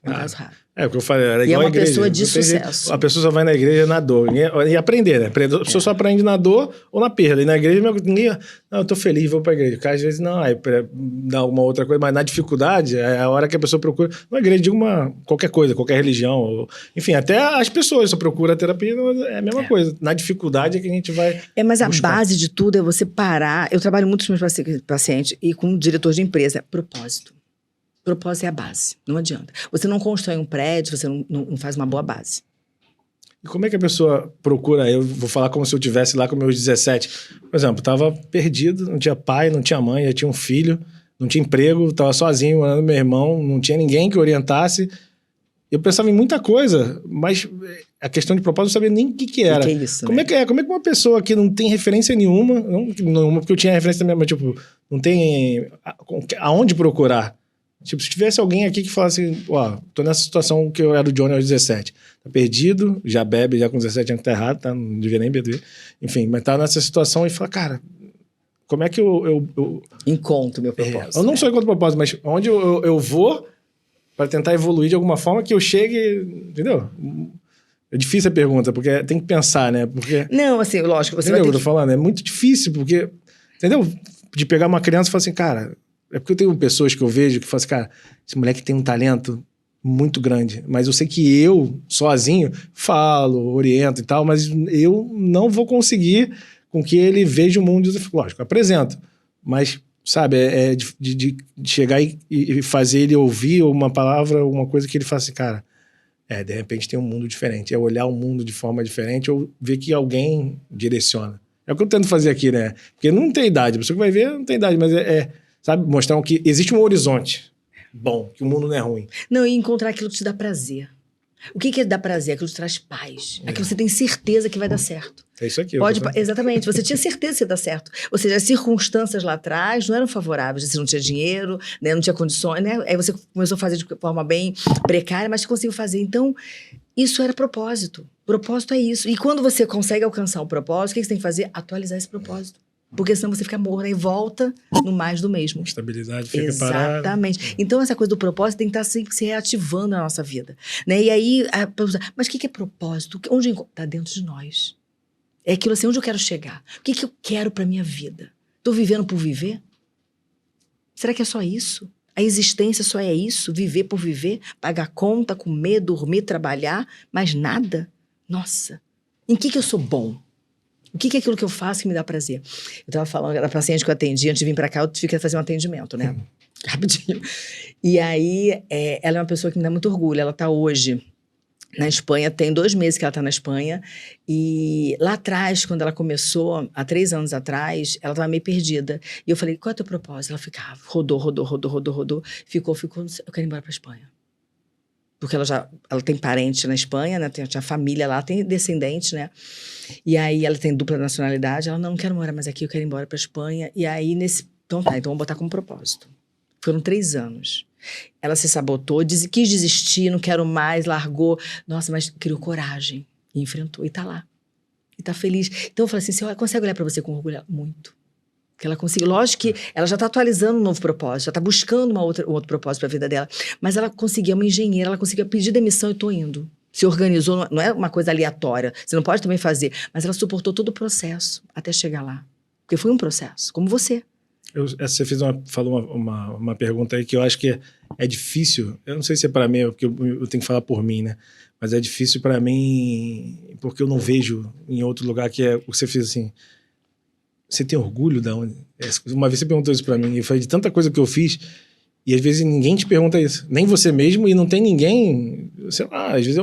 Um caso raro. É o que eu falei, era igual a igreja. E é uma pessoa de sucesso. A pessoa só vai na igreja na dor. E aprender, né? A pessoa só aprende na dor ou na perda. E na igreja, ninguém... Não, eu tô feliz, vou pra igreja. Porque às vezes, não, aí dá alguma outra coisa. Mas na dificuldade, é a hora que a pessoa procura... Na igreja, digo qualquer coisa, qualquer religião. Enfim, até as pessoas só procuram a terapia, é a mesma coisa. Na dificuldade é que a gente vai mas buscar. A base de tudo é você parar... Eu trabalho muito com os meus pacientes e com o diretor de empresa. Propósito. Propósito é a base, não adianta. Você não constrói um prédio, você não faz uma boa base. E como é que a pessoa procura? Eu vou falar como se eu estivesse lá com meus 17. Por exemplo, estava perdido, não tinha pai, não tinha mãe, já tinha um filho, não tinha emprego, estava sozinho, morando com meu irmão, não tinha ninguém que orientasse. Eu pensava em muita coisa, mas a questão de propósito, eu não sabia nem o que era. Que é isso, como né? Como é que uma pessoa que não tem referência nenhuma, não porque eu tinha referência também, mas tipo, não tem aonde procurar. Tipo, se tivesse alguém aqui que falasse, ó, tô nessa situação que eu era do Johnny aos 17. Tá perdido, já bebe, já com 17 anos tá errado, tá? Não devia nem beber. Enfim, mas tá nessa situação e fala, cara, como é que eu encontro meu propósito. Eu não só encontro propósito, mas onde eu vou para tentar evoluir de alguma forma que eu chegue, entendeu? É difícil a pergunta, porque tem que pensar, né? Porque, não, assim, lógico, você entendeu vai o ter que eu tô falando? É muito difícil, porque, entendeu? De pegar uma criança e falar assim, cara, é porque eu tenho pessoas que eu vejo que falam assim, cara, esse moleque tem um talento muito grande, mas eu sei que eu, sozinho, falo, oriento e tal, mas eu não vou conseguir com que ele veja o mundo, lógico, apresento, mas, sabe, de chegar e fazer ele ouvir uma palavra, uma coisa que ele fala assim, cara, de repente tem um mundo diferente, é olhar o mundo de forma diferente ou ver que alguém direciona. É o que eu tento fazer aqui, né? Porque não tem idade, a pessoa que vai ver não tem idade, mas sabe, mostrar que existe um horizonte bom, que o mundo não é ruim. Não, e encontrar aquilo que te dá prazer. O que dá prazer? Aquilo que te traz paz. Aquilo que você tem certeza que vai dar certo. É isso aqui. Exatamente. Você tinha certeza que ia dar certo. Ou seja, as circunstâncias lá atrás não eram favoráveis. Você não tinha dinheiro, né? Não tinha condições, né? Aí você começou a fazer de forma bem precária, mas conseguiu fazer. Então, isso era propósito. Propósito é isso. E quando você consegue alcançar o propósito, o que você tem que fazer? Atualizar esse propósito. Porque senão você fica morno e volta no mais do mesmo. Estabilidade fica exatamente. Parada. Então, essa coisa do propósito tem que estar sempre se reativando na nossa vida. Né? E aí, mas o que é propósito? Onde está dentro de nós? É aquilo assim, onde eu quero chegar? O que eu quero para minha vida? Estou vivendo por viver? Será que é só isso? A existência só é isso? Viver por viver? Pagar conta, comer, dormir, trabalhar? Mais nada? Nossa, em que eu sou bom? O que é aquilo que eu faço que me dá prazer? Eu estava falando da paciente que eu atendi, antes de vir para cá, eu tive que fazer um atendimento, né? Rapidinho. E aí, ela é uma pessoa que me dá muito orgulho. Ela está hoje na Espanha, tem 2 meses que ela está na Espanha. E lá atrás, quando ela começou, há 3 anos atrás, ela estava meio perdida. E eu falei, qual é o teu propósito? Ela ficava, rodou. Ficou, eu quero ir embora para a Espanha. Porque ela tem parente na Espanha, né? Tinha família lá, tem descendente, né? E aí ela tem dupla nacionalidade. Ela, não quero morar mais aqui, eu quero ir embora para a Espanha. E aí, então vamos botar como propósito. Foram 3 anos. Ela se sabotou, quis desistir, não quero mais, largou. Nossa, mas criou coragem e enfrentou. E tá lá. E tá feliz. Então eu falei assim, você consegue olhar para você com orgulho? Muito. Que ela conseguiu. Lógico que ela já está atualizando um novo propósito, já está buscando um outro propósito para a vida dela. Mas ela conseguiu, é uma engenheira, ela conseguiu pedir demissão e estou indo. Se organizou, não é uma coisa aleatória. Você não pode também fazer. Mas ela suportou todo o processo até chegar lá. Porque foi um processo, como você. Você falou uma pergunta aí que eu acho que é difícil. Eu não sei se é para mim, porque eu tenho que falar por mim, né? Mas é difícil para mim porque eu não vejo em outro lugar que é o que você fez assim. Você tem orgulho da onde? Uma vez você perguntou isso para mim e eu falei de tanta coisa que eu fiz e às vezes ninguém te pergunta isso. Nem você mesmo e não tem ninguém, sei lá, às vezes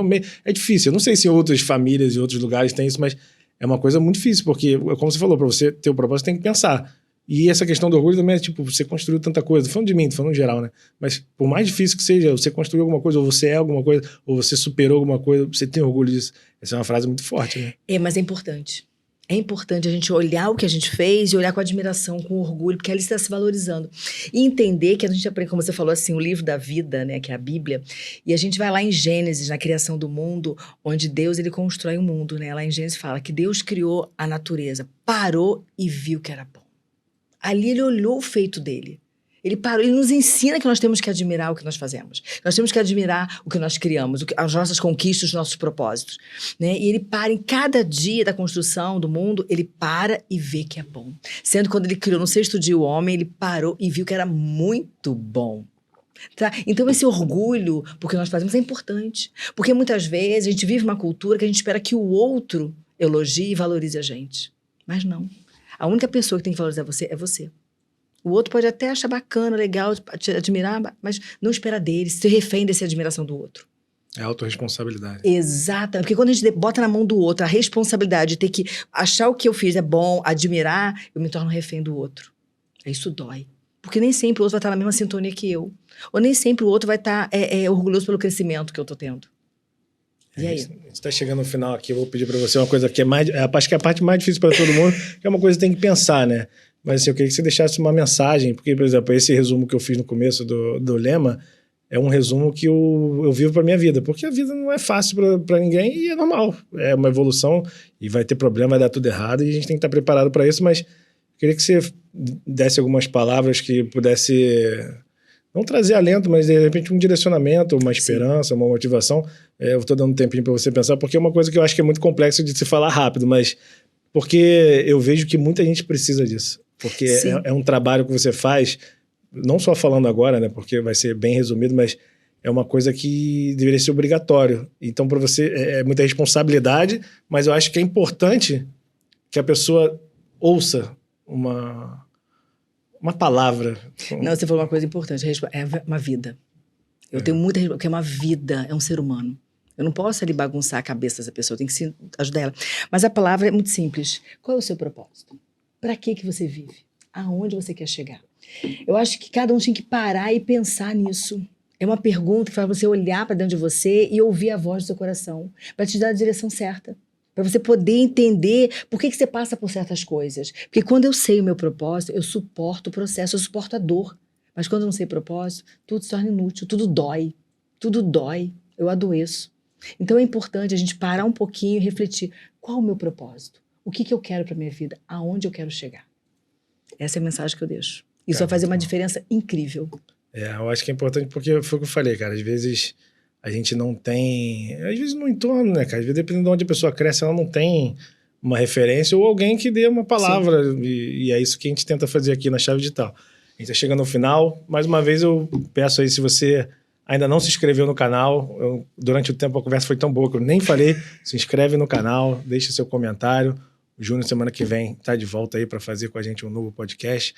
é difícil. Eu não sei se em outras famílias e outros lugares tem isso, mas é uma coisa muito difícil porque, como você falou, para você ter o propósito tem que pensar. E essa questão do orgulho também é tipo, você construiu tanta coisa, tô falando de mim, tô falando em geral, né? Mas por mais difícil que seja, você construiu alguma coisa, ou você é alguma coisa, ou você superou alguma coisa, você tem orgulho disso. Essa é uma frase muito forte, né? Mas é importante. É importante a gente olhar o que a gente fez e olhar com admiração, com orgulho, porque ali está se valorizando. E entender que a gente aprende, como você falou assim, o livro da vida, né, que é a Bíblia, e a gente vai lá em Gênesis, na criação do mundo, onde Deus ele constrói o mundo, né? Lá em Gênesis fala que Deus criou a natureza, parou e viu que era bom. Ali ele olhou o feito dele. Ele parou, ele nos ensina que nós temos que admirar o que nós fazemos. Nós temos que admirar o que nós criamos, as nossas conquistas, os nossos propósitos. Né? E ele para em cada dia da construção do mundo, ele para e vê que é bom. Sendo que quando ele criou no 6º dia o homem, ele parou e viu que era muito bom. Tá? Então esse orgulho, porque nós fazemos, é importante. Porque muitas vezes a gente vive uma cultura que a gente espera que o outro elogie e valorize a gente. Mas não. A única pessoa que tem que valorizar você é você. O outro pode até achar bacana, legal, te admirar, mas não espera dele, se refém dessa admiração do outro. É autorresponsabilidade. Exato, porque quando a gente bota na mão do outro a responsabilidade de ter que achar o que eu fiz é bom, admirar, eu me torno refém do outro. Isso dói. Porque nem sempre o outro vai estar na mesma sintonia que eu. Ou nem sempre o outro vai estar orgulhoso pelo crescimento que eu estou tendo. E aí? A gente está chegando no final aqui, eu vou pedir para você uma coisa que acho que é a parte mais difícil para todo mundo, que é uma coisa que tem que pensar, né? Mas assim, eu queria que você deixasse uma mensagem, porque, por exemplo, esse resumo que eu fiz no começo do lema é um resumo que eu vivo para minha vida, porque a vida não é fácil para ninguém e é normal, é uma evolução e vai ter problema, vai dar tudo errado e a gente tem que estar preparado para isso, mas eu queria que você desse algumas palavras que pudesse não trazer alento, mas de repente um direcionamento, uma esperança, uma motivação. Eu estou dando um tempinho para você pensar, porque é uma coisa que eu acho que é muito complexo de se falar rápido, mas porque eu vejo que muita gente precisa disso. Porque é um trabalho que você faz, não só falando agora, né? Porque vai ser bem resumido, mas é uma coisa que deveria ser obrigatório. Então, para você, é muita responsabilidade, mas eu acho que é importante que a pessoa ouça uma palavra. Não, você falou uma coisa importante, é uma vida. Eu tenho muita responsabilidade, porque é uma vida, é um ser humano. Eu não posso ali bagunçar a cabeça dessa pessoa, eu tenho que ajudar ela. Mas a palavra é muito simples. Qual é o seu propósito? Para que você vive? Aonde você quer chegar? Eu acho que cada um tinha que parar e pensar nisso. É uma pergunta que faz você olhar para dentro de você e ouvir a voz do seu coração, para te dar a direção certa. Para você poder entender por que você passa por certas coisas. Porque quando eu sei o meu propósito, eu suporto o processo, eu suporto a dor. Mas quando eu não sei propósito, tudo se torna inútil, tudo dói. Tudo dói, eu adoeço. Então é importante a gente parar um pouquinho e refletir. Qual o meu propósito? O que eu quero para minha vida? Aonde eu quero chegar? Essa é a mensagem que eu deixo. Isso vai fazer uma diferença incrível. Eu acho que é importante porque foi o que eu falei, cara. Às vezes a gente não tem... Às vezes no entorno, né, cara? Às vezes dependendo de onde a pessoa cresce, ela não tem uma referência ou alguém que dê uma palavra. E é isso que a gente tenta fazer aqui na Chave Digital. A gente está chegando no final. Mais uma vez eu peço aí, se você ainda não se inscreveu no canal, durante o tempo a conversa foi tão boa que eu nem falei, se inscreve no canal, deixa seu comentário. O Júnior, semana que vem, está de volta aí para fazer com a gente um novo podcast.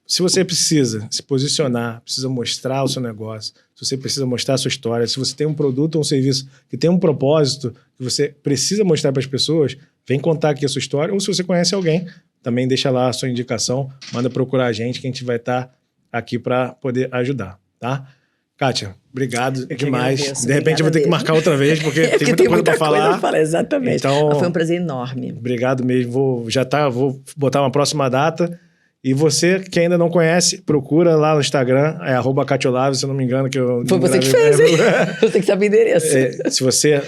Se você precisa se posicionar, precisa mostrar o seu negócio, se você precisa mostrar a sua história, se você tem um produto ou um serviço que tem um propósito que você precisa mostrar para as pessoas, vem contar aqui a sua história. Ou se você conhece alguém, também deixa lá a sua indicação, manda procurar a gente que a gente vai estar aqui para poder ajudar, tá? Kátia, obrigado demais. Agradeço, de repente eu vou ter que marcar outra vez, porque tem muita coisa para falar. Exatamente. Então, foi um prazer enorme. Obrigado mesmo. Vou botar uma próxima data. E você que ainda não conhece, procura lá no Instagram, é @Catiolave, se eu não me engano. Foi você que fez, hein? Você que sabe o endereço. Se você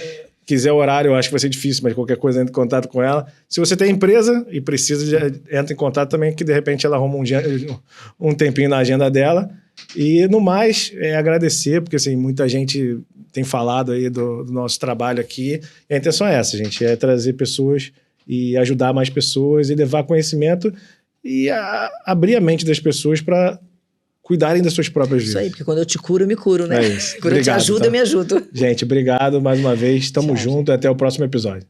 quiser o horário, eu acho que vai ser difícil, mas qualquer coisa entra em contato com ela. Se você tem empresa e precisa, entra em contato também, que de repente ela arruma um tempinho na agenda dela. E no mais, agradecer, porque assim, muita gente tem falado aí do nosso trabalho aqui. E a intenção é essa, gente, é trazer pessoas e ajudar mais pessoas e levar conhecimento e abrir a mente das pessoas para cuidarem das suas próprias vidas. Isso aí, porque quando eu te curo, eu me curo, né? É isso. Quando eu te ajudo, eu me ajudo. Gente, obrigado mais uma vez. Tamo junto e até o próximo episódio.